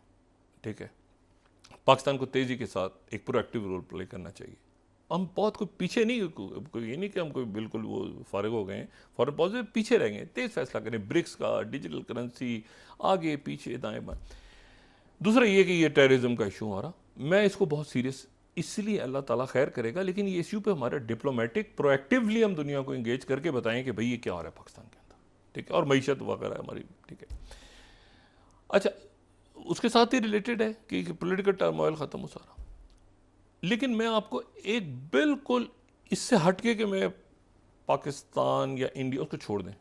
Speaker 2: ठीक है। पाकिस्तान को तेज़ी के साथ एक प्रोएक्टिव रोल प्ले करना चाहिए। हम बहुत कोई पीछे नहीं, कोई ये नहीं कि हम कोई बिल्कुल वो फारिग हो गए हैं, फॉरेन पॉलिसी में पीछे रह गए, तेज़ फैसला करें, ब्रिक्स का, डिजिटल करेंसी, आगे पीछे दाएँ बाएँ। दूसरा ये कि ये टेररिज्म का इशू हमारा, मैं इसको बहुत सीरियस इसलिए, अल्लाह ताला खैर करेगा, लेकिन ये इशू पे हमारा डिप्लोमेटिक प्रोएक्टिवली हम दुनिया को इंगेज करके बताएं कि भाई ये क्या हो रहा है पाकिस्तान के अंदर, ठीक है, और मईशत वगैरह हमारी, ठीक है। अच्छा, उसके साथ ही रिलेटेड है कि पॉलिटिकल टर्मोइल ख़त्म हो सारा। लेकिन मैं आपको एक बिल्कुल इससे हटके कि मैं पाकिस्तान या इंडिया उसको छोड़ दें,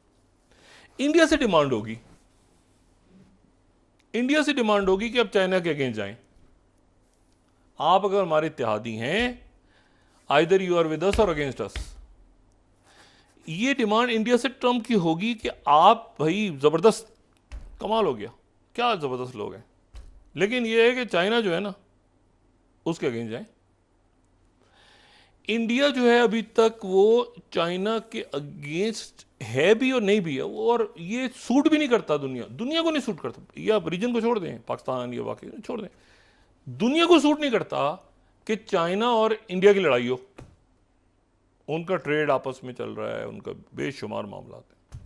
Speaker 2: इंडिया से डिमांड होगी, इंडिया से डिमांड होगी कि अब चाइना के अगेंस्ट जाएं। आप अगर हमारे इत्तेहादी हैं, either you are with us or against अस। ये डिमांड इंडिया से ट्रंप की होगी कि आप भाई ज़बरदस्त, कमाल हो गया, क्या ज़बरदस्त लोग हैं, लेकिन ये है कि चाइना जो है ना उसके अगेंस्ट जाए। इंडिया जो है अभी तक वो चाइना के अगेंस्ट है भी और नहीं भी है, और ये सूट भी नहीं करता, दुनिया को नहीं सूट करता, या रीजन को छोड़ दें, पाकिस्तान या बाकी छोड़ दें, दुनिया को सूट नहीं करता कि चाइना और इंडिया की लड़ाई हो। उनका ट्रेड आपस में चल रहा है, उनका बेशुमार मामला है,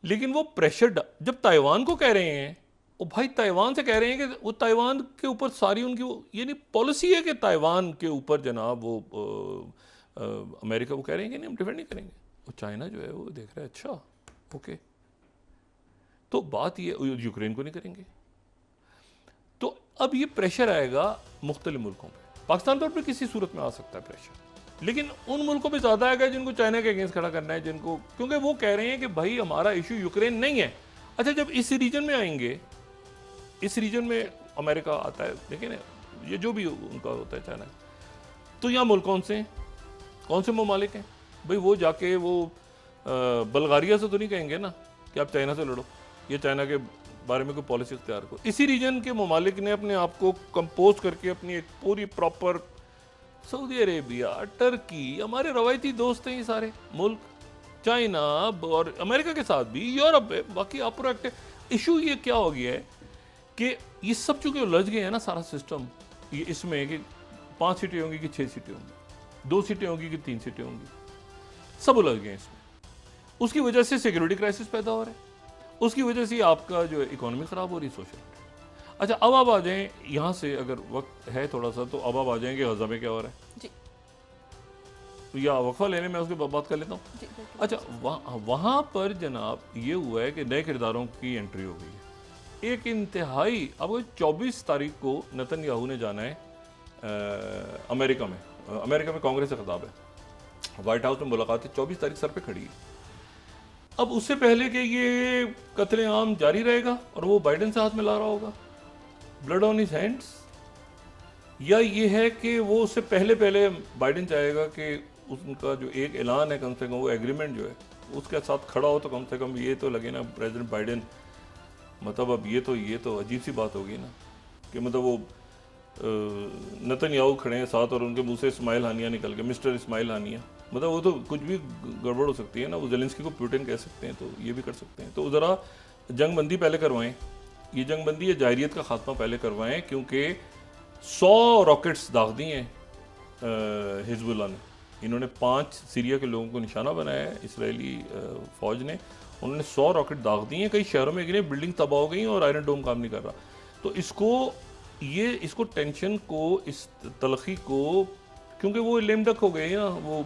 Speaker 2: लेकिन वो प्रेशर जब ताइवान को कह रहे हैं, वो भाई ताइवान से कह रहे हैं कि वो ताइवान के ऊपर सारी उनकी वो ये नहीं पॉलिसी है कि ताइवान के ऊपर जनाब वो अमेरिका वो कह रहे हैं कि नहीं हम डिफेंड नहीं करेंगे। वो चाइना जो है वो देख रहा है, अच्छा ओके, तो बात ये यूक्रेन को नहीं करेंगे। तो अब ये प्रेशर आएगा मुख्तलिफ मुल्कों पे, पाकिस्तान पर भी किसी सूरत में आ सकता है प्रेशर, लेकिन उन मुल्कों पे ज़्यादा आएगा जिनको चाइना के अगेंस्ट खड़ा करना है, जिनको, क्योंकि वो कह रहे हैं कि भाई हमारा इशू यूक्रेन नहीं है। अच्छा, जब इस रीजन में आएंगे, इस रीजन में अमेरिका आता है, देखिए ना, ये जो भी उनका होता है चाइना, तो यहाँ मुल्क कौन से ममालिक हैं भाई, वो जाके वो बल्गारिया से तो नहीं कहेंगे ना कि आप चाइना से लड़ो, ये चाइना के बारे में कोई पॉलिसी इख्तियार करो। इसी रीजन के ममालिक ने अपने आप को कंपोज करके अपनी एक पूरी प्रॉपर, सऊदी अरेबिया, टर्की, हमारे रवायती दोस्त हैं ये सारे मुल्क, चाइना और अमेरिका के साथ भी, यूरोप है, बाकी आप प्रोएक्टिव। इशू ये क्या हो गया है कि ये सब चूंकि उलझ गए हैं ना सारा सिस्टम, ये इसमें कि 5 सीटें होंगी कि 6 सीटें होंगी, 2 सीटें होंगी कि 3 सीटें होंगी, सब उलझ गए हैं इसमें। उसकी वजह से सिक्योरिटी क्राइसिस पैदा हो रहा है, उसकी वजह से आपका जो इकोनॉमी ख़राब हो रही है, सोशल। अच्छा, अब आप आ जाएं यहाँ से, अगर वक्त है थोड़ा सा, तो अब आप आ जाएंगे गज़ा में क्या हो रहा है जी, या वक्फा लेने में उसके बात कर लेता हूँ। अच्छा, वहाँ पर जनाब ये हुआ है कि नए किरदारों की एंट्री हो गई है। एक इंतहाई, अब 24 तारीख को नेतन्याहू ने जाना है अमेरिका में कांग्रेस से खिताब है, वाइट हाउस में मुलाकात है, 24 तारीख सर पे खड़ी है। अब उससे पहले कि ये कत्लेआम जारी रहेगा और वो बाइडेन से हाथ मिला रहा होगा, ब्लड ऑन हिज हैंड्स, या ये है कि वो उससे पहले बाइडेन चाहेगा कि उनका जो एक ऐलान है, कम से कम वो एग्रीमेंट जो है उसके साथ खड़ा हो, तो कम से कम ये तो लगे ना प्रेसिडेंट बाइडेन, मतलब अब ये तो अजीब सी बात होगी ना कि मतलब वो नेतन्याहू खड़े हैं साथ और उनके मुंह से इस्माइल हानिया निकल गए, मिस्टर इस्माइल हानिया, मतलब वो तो कुछ भी गड़बड़ हो सकती है ना, वो ज़ेलेंस्की को पुतिन कह सकते हैं, तो ये भी कर सकते हैं। तो ज़रा जंगबंदी पहले करवाएं, ये जंगबंदी या जाहिरियत का खात्मा पहले करवाएं, क्योंकि 100 रॉकेट्स दाग दी हैं हिजबुल्लाह ने। इन्होंने 5 सीरिया के लोगों को निशाना बनाया है इसराइली फ़ौज ने, उन्होंने 100 रॉकेट दाग दिए हैं, कई शहरों में गिरे, बिल्डिंग तबाह हो गई और आयरन डोम काम नहीं कर रहा। तो इसको टेंशन को, इस तलखी को, क्योंकि वो लेमडक हो गए ना, वो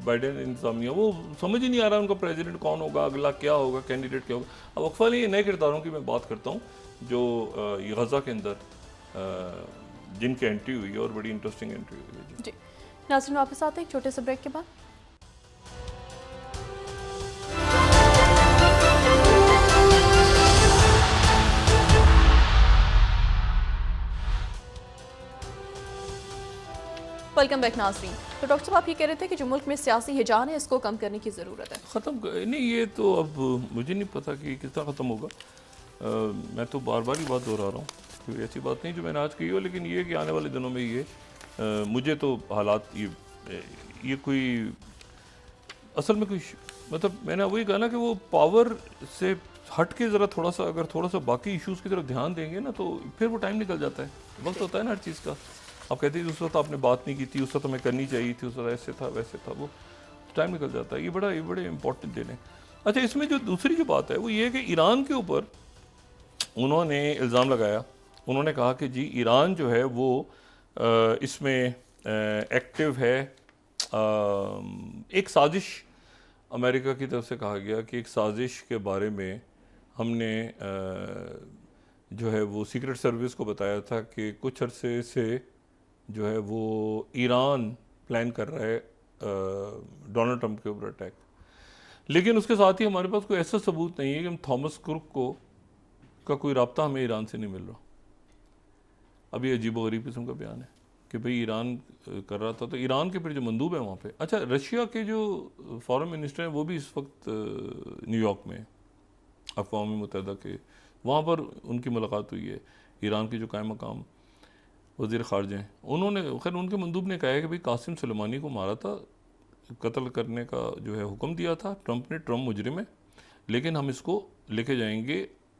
Speaker 2: बाइडेन इंतजामिया, वो समझ ही नहीं आ रहा उनका प्रेसिडेंट कौन होगा, अगला क्या होगा, कैंडिडेट क्या होगा। अब वक्फा लिए नए किरदारों की मैं बात करता हूँ जो गज़ा के अंदर जिनकी एंट्री हुई है, और बड़ी इंटरेस्टिंग एंट्री हुई है।
Speaker 1: जी नाज़रीन, वापस आते हैं एक छोटे से ब्रेक के बाद। वेलकम बैक नाज़रीन। तो डॉक्टर साहब आप ये कह रहे थे कि जो मुल्क में सियासी हिजान है इसको कम करने की ज़रूरत है।
Speaker 2: नहीं, ये तो अब मुझे नहीं पता कि किस तरह ख़त्म होगा। मैं तो बार बार ही बात दोहरा रहा हूँ, कोई ऐसी बात नहीं जो मैंने आज की हो, लेकिन ये कि आने वाले दिनों में ये मुझे तो हालात ये कोई असल में कोई मतलब मैंने वही कहा ना कि वो पावर से हट के ज़रा थोड़ा सा बाकी इश्यूज़ की तरफ ध्यान देंगे ना, तो फिर वो टाइम निकल जाता है, वक्त होता है ना हर चीज़ का। आप कहते हैं उस वक्त आपने बात नहीं की थी, उस वक्त हमें करनी चाहिए थी, उस वक्त ऐसे था वैसे था, वो टाइम निकल जाता है। ये बड़े इंपॉर्टेंट दिन है। अच्छा, इसमें जो दूसरी जो बात है वो ये है कि ईरान के ऊपर उन्होंने इल्ज़ाम लगाया, उन्होंने कहा कि जी ईरान जो है वो इसमें एक्टिव है। एक साजिश अमेरिका की तरफ से कहा गया कि एक साजिश के बारे में हमने जो है वो सीक्रेट सर्विस को बताया था कि कुछ अरसे से जो है वो ईरान प्लान कर रहा है डोनाल्ड ट्रंप के ऊपर अटैक। लेकिन उसके साथ ही हमारे पास कोई ऐसा सबूत नहीं है कि हम थॉमस कुक का कोई रब्ता हमें ईरान से नहीं मिल रहा। अभी अजीबोगरीब किस्म का बयान है कि भाई ईरान कर रहा था, तो ईरान के फिर जो मंदूब है वहाँ पे, अच्छा रशिया के जो फॉरेन मिनिस्टर हैं वो भी इस वक्त न्यूयॉर्क में अक़वाम मुत्तहिदा के वहाँ पर उनकी मुलाकात हुई है। ईरान की जो कायम मकाम वज़ीर ख़ारजा हैं, उन्होंने खैर उनके मंदूब ने कहा है कि भाई कासिम सुलेमानी को मारा था, कत्ल करने का जो है हुक्म दिया था ट्रंप ने, ट्रंप मुजरिम है, लेकिन हम इसको लेके जाएंगे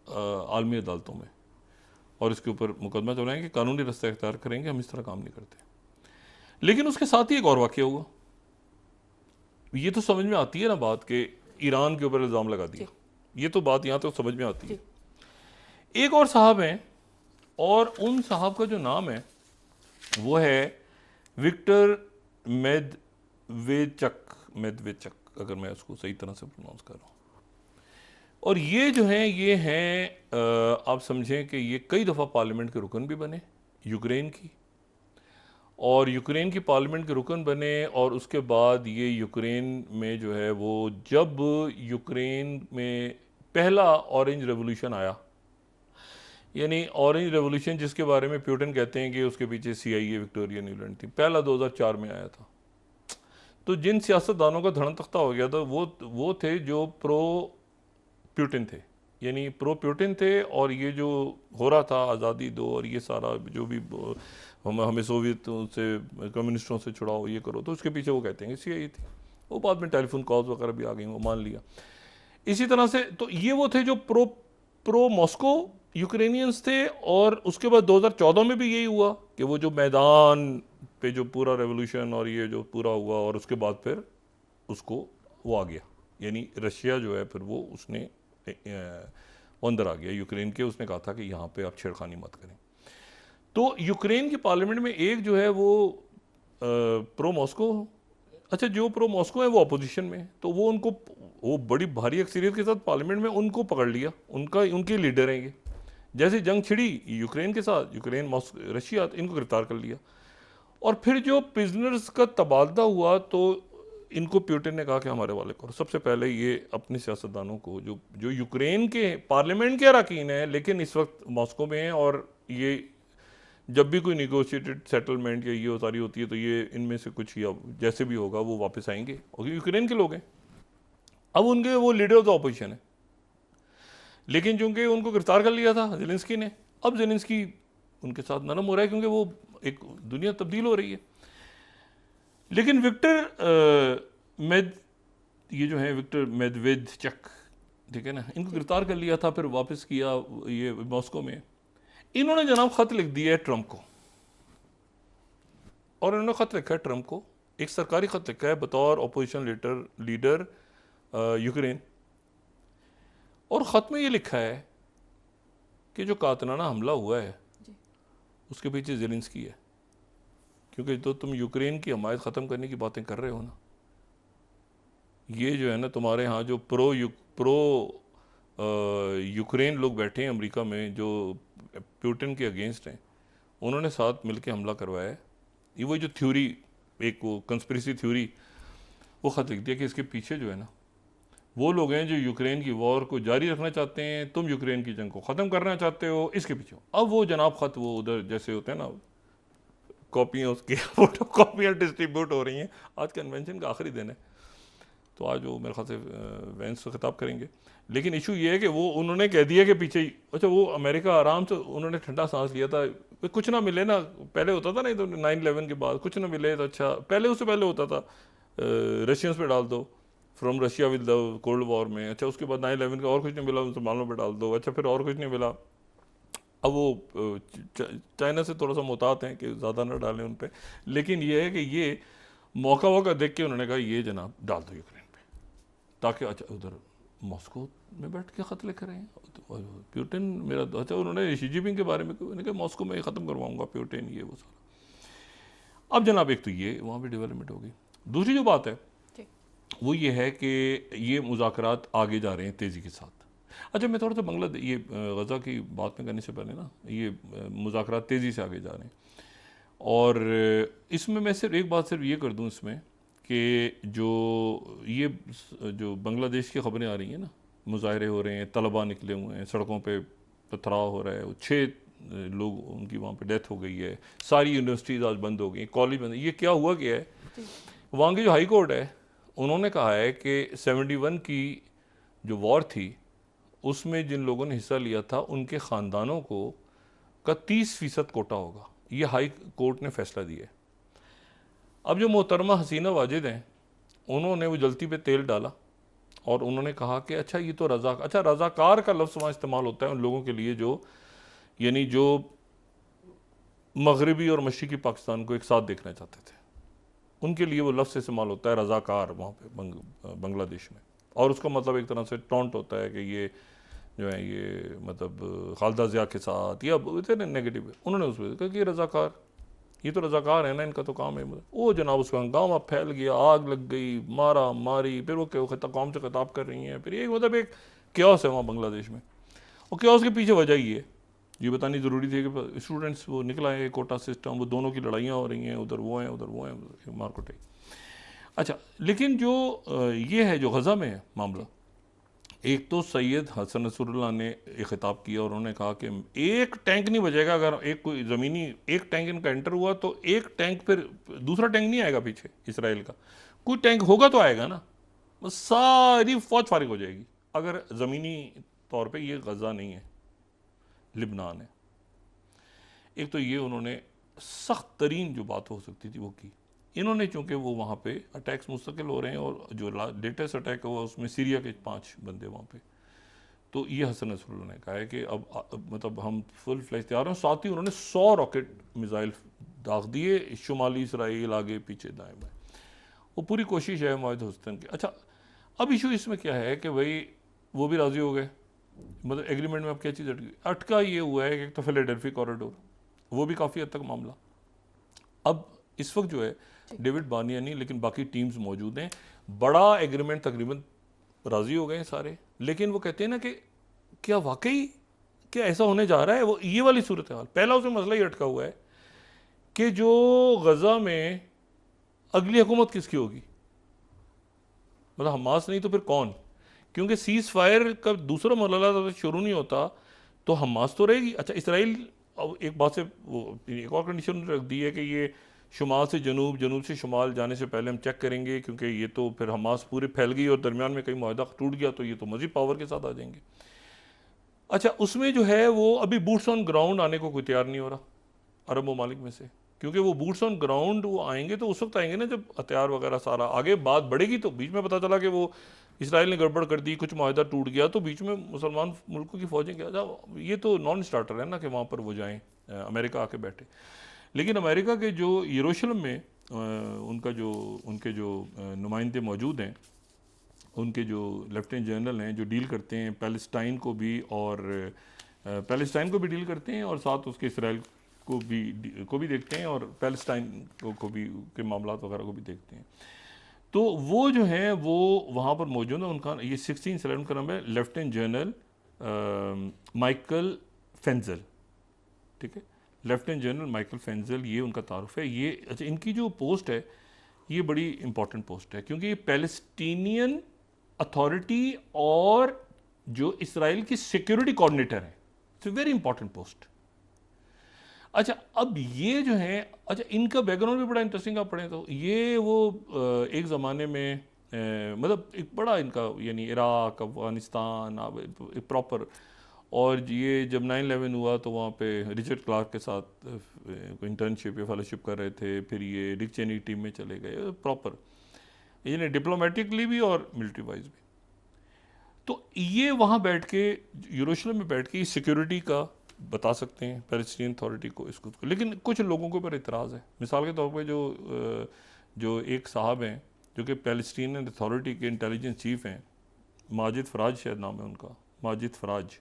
Speaker 2: आलमी अदालतों में और इसके ऊपर मुकदमा चलाएंगे, कानूनी रास्ता इख्तियार करेंगे, हम इस तरह काम नहीं करते। लेकिन उसके साथ ही एक और वाक़या हुआ, ये तो समझ में आती है ना बात कि ईरान के ऊपर इल्ज़ाम लगा दिया, ये तो बात यहाँ तो समझ में आती है। एक और साहब हैं, और उन साहब का जो नाम है वो है विक्टर मेदवेचक, अगर मैं उसको सही तरह से प्रोनाउंस कर रहा हूँ। और ये जो हैं ये हैं आप समझें कि ये कई दफ़ा पार्लियामेंट के रुकन भी बने यूक्रेन की, और यूक्रेन की पार्लियामेंट के रुकन बने, और उसके बाद ये यूक्रेन में जो है वो जब यूक्रेन में पहला ऑरेंज रेवोल्यूशन आया, यानी ऑरेंज रेवोल्यूशन जिसके बारे में प्यूटन कहते हैं कि उसके पीछे CIA विक्टोरिया न्यूलैंड थी, पहला 2004 में आया था। तो जिन सियासतदानों का धड़न तख्ता हो गया था वो थे जो प्रो प्यूटन थे, यानी प्रो प्यूटन थे, और ये जो हो रहा था आज़ादी दो और ये सारा जो भी हमें सोवियत से कम्युनिस्टों से छुड़ाओ, ये करो, तो उसके पीछे वो कहते हैं CIA थी। वो बाद में टेलीफोन कॉल्स वगैरह भी आ गई, वो मान लिया। इसी तरह से तो ये वो थे जो प्रो मॉस्को यूक्रेनियंस थे, और उसके बाद 2014 में भी यही हुआ कि वो जो मैदान पे जो पूरा रेवोल्यूशन और ये जो पूरा हुआ, और उसके बाद फिर उसको वो आ गया, यानी रशिया जो है फिर वो उसने अंदर आ गया यूक्रेन के, उसने कहा था कि यहाँ पे आप छेड़खानी मत करें। तो यूक्रेन की पार्लियामेंट में एक जो है वो प्रो मॉस्को, अच्छा जो प्रो मॉस्को है वो अपोजिशन में, तो वो बड़ी भारी अक्सरियत के साथ पार्लियामेंट में उनको पकड़ लिया, उनके लीडर हैं ये। जैसे जंग छिड़ी यूक्रेन के साथ, रशिया, इनको गिरफ्तार कर लिया, और फिर जो प्रिजनर्स का तबादला हुआ तो इनको प्यूटन ने कहा कि हमारे वाले करो। सबसे पहले ये अपने सियासतदानों को जो यूक्रेन के पार्लियामेंट के अरकान हैं लेकिन इस वक्त मॉस्को में हैं, और ये जब भी कोई निगोशिएटेड सेटलमेंट या ये सारी होती है तो ये इनमें से कुछ या जैसे भी होगा वो वापस आएंगे, और यूक्रेन के लोग हैं। अब उनके वो लीडर ऑफ द ऑपोजिशन है, लेकिन चूंकि उनको गिरफ्तार कर लिया था ज़ेलेंस्की ने, अब ज़ेलेंस्की उनके साथ नरम हो रहा है क्योंकि वो एक दुनिया तब्दील हो रही है। लेकिन विक्टर मेदवेदेचक ठीक है ना, इनको गिरफ्तार कर लिया था, फिर वापस किया ये मॉस्को में। इन्होंने जनाब खत लिख दिया है ट्रंप को, और इन्होंने खत लिखा है ट्रंप को, एक सरकारी खत लिखा है बतौर अपोजिशन लीडर यूक्रेन। और ख़त में ये लिखा है कि जो कातलाना हमला हुआ है उसके पीछे ज़ेलेंस्की है, क्योंकि तो तुम यूक्रेन की हमायत ख़त्म करने की बातें कर रहे हो ना, ये जो है ना तुम्हारे यहाँ जो प्रो यूक्रेन लोग बैठे हैं अमेरिका में जो पुतिन के अगेंस्ट हैं, उन्होंने साथ मिलकर हमला करवाया है। ये वो जो थ्योरी, एक वो कंस्पिरेसी थ्योरी, वो ख़त लिख दिया कि इसके पीछे जो है ना वो लोग हैं जो यूक्रेन की वॉर को जारी रखना चाहते हैं, तुम यूक्रेन की जंग को ख़त्म करना चाहते हो, इसके पीछे। अब वो जनाब ख़त वो उधर जैसे होते हैं ना, कॉपियाँ उसकी फोटो कॉपियाँ डिस्ट्रीब्यूट हो रही हैं। आज कन्वेंशन का आखिरी दिन है, तो आज वो मेरे ख्याल से वैंस से खिताब करेंगे। लेकिन इशू ये है कि वो उन्होंने कह दिया कि पीछे ही, अच्छा वो अमेरिका आराम से उन्होंने ठंडा सांस लिया था, कुछ ना मिले ना, पहले होता था नहीं तो 9/11 के बाद कुछ ना मिले तो अच्छा, पहले उससे पहले होता था रशियंस पे डाल दो, from Russia with the cold war में, अच्छा उसके बाद 9/11 का और कुछ नहीं मिला मुसलमानों पे डाल दो, अच्छा फिर और कुछ नहीं मिला। अब वो चाइना से थोड़ा सा मुहतात हैं कि ज़्यादा ना डालें उन पर, लेकिन ये है कि ये मौका देख के उन्होंने कहा ये जनाब डाल दो यूक्रेन पे, ताकि अच्छा उधर मॉस्को में बैठ के ख़त लिख रहे हैं पुतिन मेरा, अच्छा उन्होंने शी जिनपिंग के बारे में उन्होंने कहा मॉस्को में ख़त्म करवाऊंगा पुतिन, ये वो सारा। अब जनाब एक तो ये वहाँ भी डेवलपमेंट हो गई। दूसरी जो बात है वो ये है कि ये मुज़ाकरात आगे जा रहे हैं तेज़ी के साथ। अच्छा मैं थोड़ा सा ये गज़ा की बात में करने से पहले ना, ये मुज़ाकरात तेज़ी से आगे जा रहे हैं, और इसमें मैं सिर्फ एक बात सिर्फ ये कर दूं इसमें कि जो बांग्लादेश की ख़बरें आ रही हैं ना, मुजाहरे हो रहे हैं, तलबा निकले हुए हैं, सड़कों पे पथराव हो रहा है, 6 लोग उनकी वहाँ पे डेथ हो गई है, सारी यूनिवर्सिटीज़ आज बंद हो गई, कॉलेज बंद, ये क्या हुआ क्या है? वहाँ की जो हाई कोर्ट है उन्होंने कहा है कि 71 की जो वॉर थी उसमें जिन लोगों ने हिस्सा लिया था उनके ख़ानदानों को का 30% कोटा होगा, ये हाई कोर्ट ने फैसला दिया है। अब जो मोहतरमा हसीना वाजिद हैं उन्होंने वो जलती पे तेल डाला और उन्होंने कहा कि अच्छा ये तो रज़ाकार का लफ्ज़ वहाँ इस्तेमाल होता है उन लोगों के लिए जो यानी जो मगरबी और मशरिकी पाकिस्तान को एक साथ देखना चाहते थे, उनके लिए वो लफ्ज़ इस्तेमाल होता है रज़ाकार वहाँ पे बांग्लादेश में, और उसका मतलब एक तरह से टॉन्ट होता है कि ये जो है ये मतलब खालिदा ज़िया के साथ या इतने नेगेटिव है। उन्होंने उस पर कहा कि रज़ाकार, ये तो रज़ाकार है ना, इनका तो काम है। वो जनाब उसका हंगामा फैल गया, आग लग गई, मारा मारी, फिर वो कौम से खिताब कर रही हैं, फिर एक मतलब एक क्योस है वहाँ बांग्लादेश में। और क्योस के पीछे वजह ये बतानी ज़रूरी थी कि स्टूडेंट्स वो निकल आए, कोटा सिस्टम, वो दोनों की लड़ाइयाँ हो रही हैं, उधर वो हैं मारकुटे। अच्छा लेकिन जो ये है जो गज़ा में है मामला, एक तो सैयद हसन नसरुल्लाह ने एक खिताब किया और उन्होंने कहा कि एक टैंक नहीं बचेगा अगर एक कोई ज़मीनी एक टैंक इनका एंटर हुआ तो एक टैंक फिर दूसरा टैंक नहीं आएगा पीछे इसराइल का, कोई टैंक होगा तो आएगा ना, बस सारी फौज फारिग हो जाएगी अगर ज़मीनी तौर पे ये गज़ा नहीं है, लिबनान है। एक तो ये उन्होंने सख्त तरीन जो बात हो सकती थी वो की, इन्होंने चूँकि वो वहाँ पे अटैक्स मुस्तकिल हो रहे हैं और जो लेटेस्ट अटैक हुआ उसमें सीरिया के 5 बंदे वहाँ पे, तो ये हसन नसरुल्लाह ने कहा है कि अब मतलब हम फुल फ्लैश तैयार हैं। साथ ही उन्होंने 100 रॉकेट मिसाइल दाग दिए शुमाली इसराइल आगे पीछे दाएँ बाएँ, वो पूरी कोशिश है मुआहिद हुस्न की। अच्छा अब इशू इसमें क्या है कि भाई वो भी राज़ी हो गए, मतलब एग्रीमेंट में अब क्या चीज़ अटका ये हुआ है कि एक तो फिलाडेल्फी कॉरिडोर, वो भी काफ़ी हद तक मामला, अब इस वक्त जो है डेविड बानिया नहीं लेकिन बाकी टीम्स मौजूद हैं, बड़ा एग्रीमेंट तकरीबन राज़ी हो गए हैं सारे, लेकिन वो कहते हैं ना कि क्या वाकई क्या ऐसा होने जा रहा है, वो ये वाली सूरत हाल। पहला उसमें मसला ही अटका हुआ है कि जो गज़ा में अगली हुकूमत किसकी होगी, मतलब हमास नहीं तो फिर कौन, क्योंकि सीज़ फायर का दूसरा मरहला शुरू नहीं होता तो हमास तो रहेगी। अच्छा इसराइल अब एक बात से वो एक और कंडीशन रख दी है कि ये शुमाल से जनूब, जनूब से शुमाल जाने से पहले हम चेक करेंगे, क्योंकि ये तो फिर हमास पूरे फैल गई और दरमियान में कहीं मुआहदा टूट गया तो ये तो मज़ीद पावर के साथ आ जाएंगे। अच्छा उसमें जो है वो अभी बूट्स ऑन ग्राउंड आने को कोई तैयार नहीं हो रहा अरब ममालिक में से, क्योंकि वो बूट्स ऑन ग्राउंड वो आएंगे तो उस वक्त आएंगे ना जब हथियार वगैरह सारा आगे बात बढ़ेगी, तो बीच में पता चला कि वो इसराइल ने गड़बड़ कर दी, कुछ माहिदा टूट गया, तो बीच में मुसलमान मुल्कों की फ़ौजें क्या जा, ये तो नॉन स्टार्टर है ना कि वहाँ पर वो जाएं, अमेरिका आके बैठे। लेकिन अमेरिका के जो यरूशलेम में उनके जो नुमाइंदे मौजूद हैं, उनके जो लेफ्टिनेंट जनरल हैं जो डील करते हैं पैलेस्टाइन को भी, और पैलेस्टाइन को भी डील करते हैं और साथ उसके इसराइल को भी देखते हैं और पैलेस्टाइन को भी के मामला वगैरह को भी देखते हैं। तो वो जो हैं वो वहाँ पर मौजूद है। उनका ये 16 का नाम है लेफ्टिनेंट जनरल माइकल फेंजल, ठीक है, लेफ्टिनेंट जनरल माइकल फेंजल, ये उनका तारुफ है। ये अच्छा, इनकी जो पोस्ट है ये बड़ी इंपॉर्टेंट पोस्ट है क्योंकि ये पैलेस्टीनियन अथॉरिटी और जो इसराइल की सिक्योरिटी कोऑर्डिनेटर है। It's very important post. अच्छा, अब ये जो है, अच्छा इनका बैकग्राउंड भी बड़ा इंटरेस्टिंग आप पढ़ें तो ये वो एक ज़माने में मतलब एक बड़ा इनका यानी इराक, अफगानिस्तान एक प्रॉपर, और ये जब 9/11 हुआ तो वहाँ पे रिचर्ड क्लार्क के साथ इंटर्नशिप या फेलोशिप कर रहे थे, फिर ये डिक चेनी टीम में चले गए प्रॉपर, यानी डिप्लोमेटिकली भी और मिलिट्री वाइज भी। तो ये वहाँ बैठ के यरूशलेम में बैठ के सिक्योरिटी का बता सकते हैं पैलेस्टीनियन अथॉरिटी को इसको। लेकिन कुछ लोगों के ऊपर इतराज़ है। मिसाल के तौर पे जो एक साहब हैं जो कि पैलेस्टीनियन अथॉरिटी के इंटेलिजेंस चीफ हैं, माजिद फराज शायद नाम है उनका, माजिद फराज।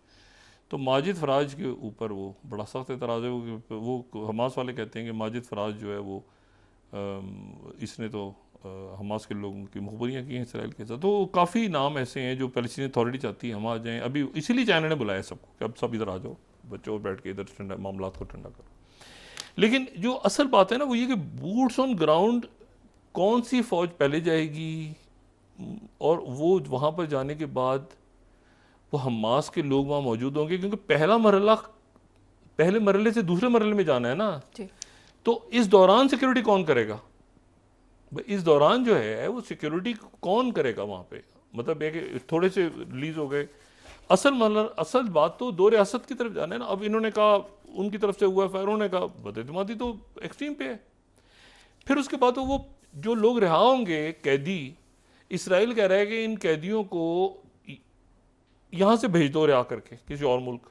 Speaker 2: तो माजिद फराज के ऊपर वो बड़ा सख्त एतराज़ है। वो हमास वाले कहते हैं कि माजिद फराज जो है वो इसने तो हमास के लोगों की मुखबरियाँ की हैं इसराइल के साथ। तो काफ़ी नाम ऐसे हैं जो पैलेस्टीनियन अथॉरिटी चाहती है हम आ जाएँ। अभी इसीलिए चाइना ने बुलाया सबको कि अब सब इधर आ जाओ, बच्चों बैठ के इधर ठंडा मामला को ठंडा करो। लेकिन जो असल बात है ना वो ये कि बूट्स ऑन ग्राउंड कौन सी फ़ौज पहले जाएगी, और वो वहाँ पर जाने के बाद वो हमास के लोग वहाँ मौजूद होंगे, क्योंकि पहले मरहले से दूसरे मरहले में जाना है ना। तो इस दौरान सिक्योरिटी कौन करेगा? इस दौरान जो है वो सिक्योरिटी कौन करेगा वहाँ पे? मतलब एक थोड़े से रिलीज हो गए, असल बात तो दो रियासत की तरफ जाना है ना। अब इन्होंने कहा, उनकी तरफ से हुआ फायर, उन्होंने कहा बदएतमादी तो एक्सट्रीम पे है। फिर उसके बाद तो वो जो लोग रिहा होंगे कैदी, इसराइल कह रहा है कि इन कैदियों को यहाँ से भेज दो रिहा करके किसी और मुल्क।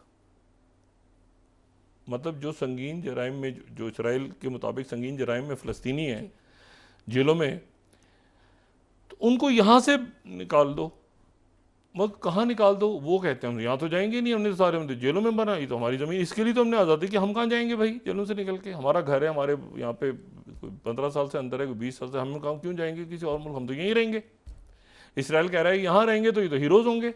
Speaker 2: मतलब जो संगीन जराइम में, जो इसराइल के मुताबिक संगीन जराइम में फ़लस्तीनी है जेलों में, तो उनको यहाँ से निकाल दो। मगर कहाँ निकाल दो? वो कहते हैं हम यहाँ तो जाएंगे नहीं, हमने तो सारे हम तो जेलों में बना, ये तो हमारी ज़मीन, इसके लिए तो हमने आज़ादी की, हम कहाँ जाएंगे भाई जेलों से निकल के? हमारा घर है, हमारे यहाँ पे 15 साल से अंदर है, 20 साल से, हम कहाँ क्यों जाएंगे किसी और मुल्क? हम तो यहीं रहेंगे। इसराइल कह रहा है यहाँ रहेंगे तो ये तो हीरोज़ होंगे।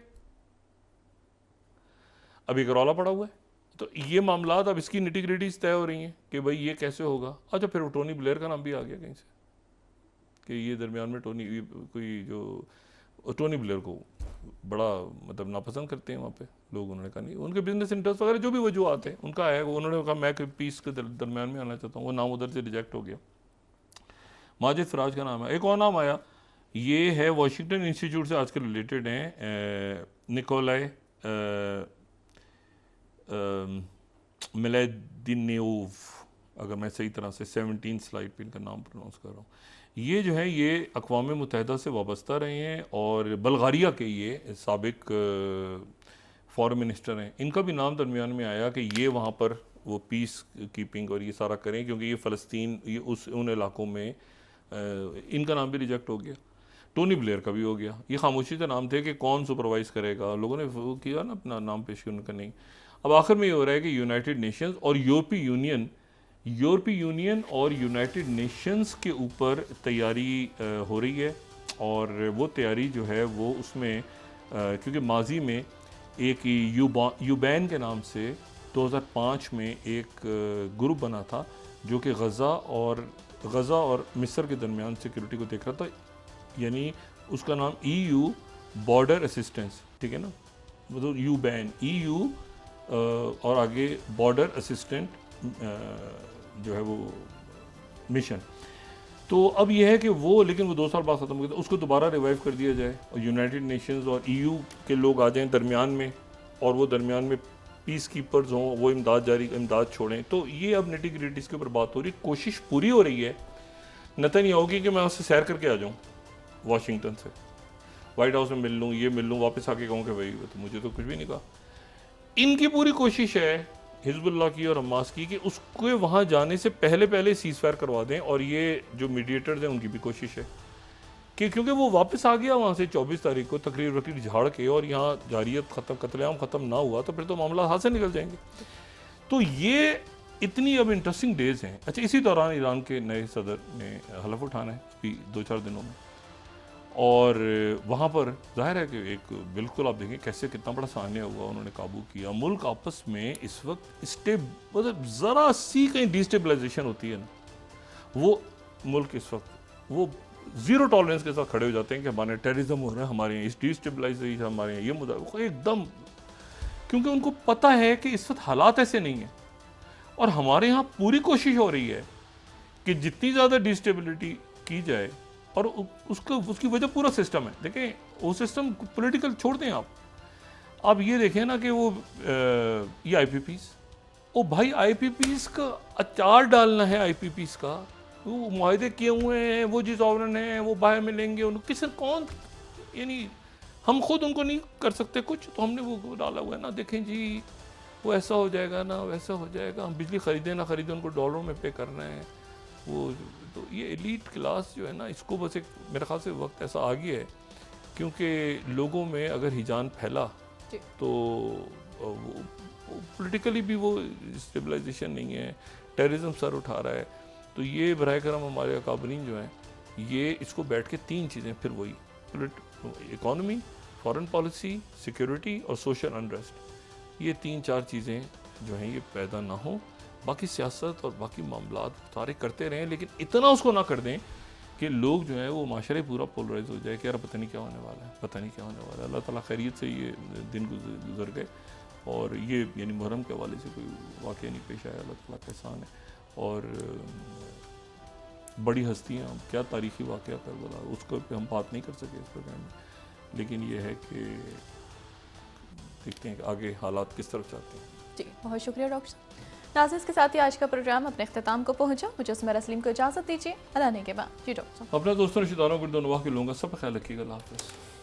Speaker 2: अभी एक रौला पड़ा हुआ है। तो ये मामला अब इसकी निटी-ग्रिटीज़ तय हो रही हैं कि भाई ये कैसे होगा। अच्छा, फिर टोनी ब्लेयर का नाम भी आ गया कहीं से कि ये दरमियान में कोई जो टोनी ब्लेयर को बड़ा मतलब नापसंद करते हैं वहाँ पे लोग। उन्होंने कहा नहीं, उनके बिजनेस इंटरेस्ट वगैरह जो भी वजूहत है उनका है, उन्होंने कहा मैं पीस के दरमियान में आना चाहता हूँ। वो नाम उधर से रिजेक्ट हो गया। माजिद फराज का नाम है। एक और नाम आया, ये है वाशिंगटन इंस्टीट्यूट से आजकल रिलेटेड हैं, निकोलाई मिलेदिनेव, अगर मैं सही तरह से 17 स्लाइड पे इनका नाम प्रोनाउंस कर रहा हूँ। ये जो है ये अक़वाम मुत्तहिदा से वाबस्ता रहे हैं और बल्गारिया के ये साबिक फॉरेन मिनिस्टर हैं। इनका भी नाम दरमियान में आया कि ये वहाँ पर वो पीस कीपिंग और ये सारा करें, क्योंकि ये फ़लस्तीन, ये उन इलाकों में इनका नाम भी रिजेक्ट हो गया। टोनी ब्लेयर का भी हो गया। ये खामोशी से नाम थे कि कौन सुपरवाइज़ करेगा, लोगों ने वो किया ना अपना नाम पेश किया, उनका नहीं। अब आखिर में ये हो रहा है कि यूनाइटेड नेशंस और यूरोपीय यूनियन और यूनाइटेड नेशंस के ऊपर तैयारी हो रही है। और वो तैयारी जो है वो उसमें क्योंकि माजी में एक यूबैन के नाम से 2005 में एक ग्रुप बना था जो कि गज़ा और मिस्र के दरमियान सिक्योरिटी को देख रहा था, यानी उसका नाम EU बॉर्डर असिस्टेंस, ठीक है ना, मतलब यूबैन EU और आगे बॉर्डर असिस्टेंट जो है वो मिशन। तो अब ये है कि वो, लेकिन वो 2 साल बाद ख़त्म हो गया, उसको दोबारा रिवाइव कर दिया जाए और यूनाइटेड नेशंस और EU के लोग आ जाएं दरमियान में, और वो दरमियान में पीस कीपर्स हों, वो इमदाद छोड़ें। तो ये अब निटी ग्रिटीज़ के ऊपर बात हो रही, कोशिश पूरी हो रही है नेतन्याहू की कि मैं उससे सैर करके आ जाऊँ वाशिंगटन से, वाइट हाउस में मिल लूँ, ये मिल लूँ, वापस आके कहूँ कि भाई तो मुझे तो कुछ भी नहीं कहा। इनकी पूरी कोशिश है हिजबुल्लाह की और हमास की कि उसको वहाँ जाने से पहले पहले सीज़ फायर करवा दें, और ये जो मीडिएटर्स हैं उनकी भी कोशिश है कि क्योंकि वो वापस आ गया वहाँ से 24 तारीख को तकरीर वकरीर झाड़ के, और यहाँ जारियत ख़त्म, कत्लेआम ख़त्म ना हुआ तो फिर तो मामला हाथ से निकल जाएंगे। तो ये इतनी अब इंटरेस्टिंग डेज़ हैं। अच्छा, इसी दौरान ईरान के नए सदर ने हलफ उठाना है अभी 2-4 दिनों में, और वहाँ पर जाहिर है कि एक बिल्कुल आप देखें कैसे कितना बड़ा सान्या हुआ, उन्होंने काबू किया। मुल्क आपस में इस वक्त मतलब ज़रा सी कहीं डिस्टेबलाइजेशन होती है ना, वो मुल्क इस वक्त वो ज़ीरो टॉलरेंस के साथ खड़े हो जाते हैं कि हमारे टेररिज्म हो रहा है, हमारे यहाँ इस डिस्टेबलाइजेशन, हमारे यहाँ ये मुद्दा एकदम, क्योंकि उनको पता है कि इस वक्त हालात ऐसे नहीं हैं। और हमारे यहाँ पूरी कोशिश हो रही है कि जितनी ज़्यादा डिस्टेबिलिटी की जाए, और उसकी वजह पूरा सिस्टम है। देखें वो सिस्टम पॉलिटिकल छोड़ दें आप ये देखें ना कि वो ये IPPs, ओ भाई IPPs का अचार डालना है, IPPs का वो मुआहदे किए हुए हैं, वो जिस सॉवरेन हैं वो बाहर मिलेंगे, उनको किसी कौन, यानी हम खुद उनको नहीं कर सकते कुछ, तो हमने वो डाला हुआ है ना, देखें जी वो ऐसा हो जाएगा ना, वैसा हो जाएगा, हम बिजली खरीदें ना खरीदें उनको डॉलरों में पे करना है वो। तो ये एलीट क्लास जो है ना, इसको बस एक मेरे ख्याल से वक्त ऐसा आ गया है, क्योंकि लोगों में अगर हिजान फैला तो पॉलिटिकली भी वो स्टेबलाइजेशन नहीं है, टेररिज्म सर उठा रहा है। तो ये बराए करम हमारे अकाबरीन जो हैं, ये इसको बैठ के 3 चीज़ें, फिर वही इकॉनमी, फॉरेन पॉलिसी, सिक्योरिटी और सोशल अनरेस्ट, ये 3-4 चीज़ें जो हैं ये पैदा ना हो। बाकी सियासत और बाकी मामलात सारे करते रहें, लेकिन इतना उसको ना कर दें कि लोग जो है वो माशरे पूरा पोलराइज हो जाए कि यार पता नहीं क्या होने वाला है, पता नहीं क्या होने वाला है। अल्लाह ताला खैरियत से ये दिन गुजर गए, और ये यानी मुहर्रम के हवाले से कोई वाक़या नहीं पेश आया। अल्लाह ताला का एहसान है। और बड़ी हस्तियाँ, क्या तारीख़ी वाक़या करबला, उसको पे हम बात नहीं कर सके इस प्रोग्राम में, लेकिन ये है कि देखते हैं कि आगे हालात किस तरफ जाते हैं।
Speaker 1: जी, बहुत शुक्रिया डॉक्टर साहब। नाज़रीन, इसके साथ ही आज का प्रोग्राम अपने अख्ताम को पहुंचा। मुझे सुमेरा सलीम को इजाज़त दीजिए। अल्लाह ने के बाद जी डॉक्टर साहब,
Speaker 2: अपने दोस्तों रिश्तेदारों को दुआ के लूँगा, सब ख्याल रखिएगा। अल्लाह हाफ़िज़।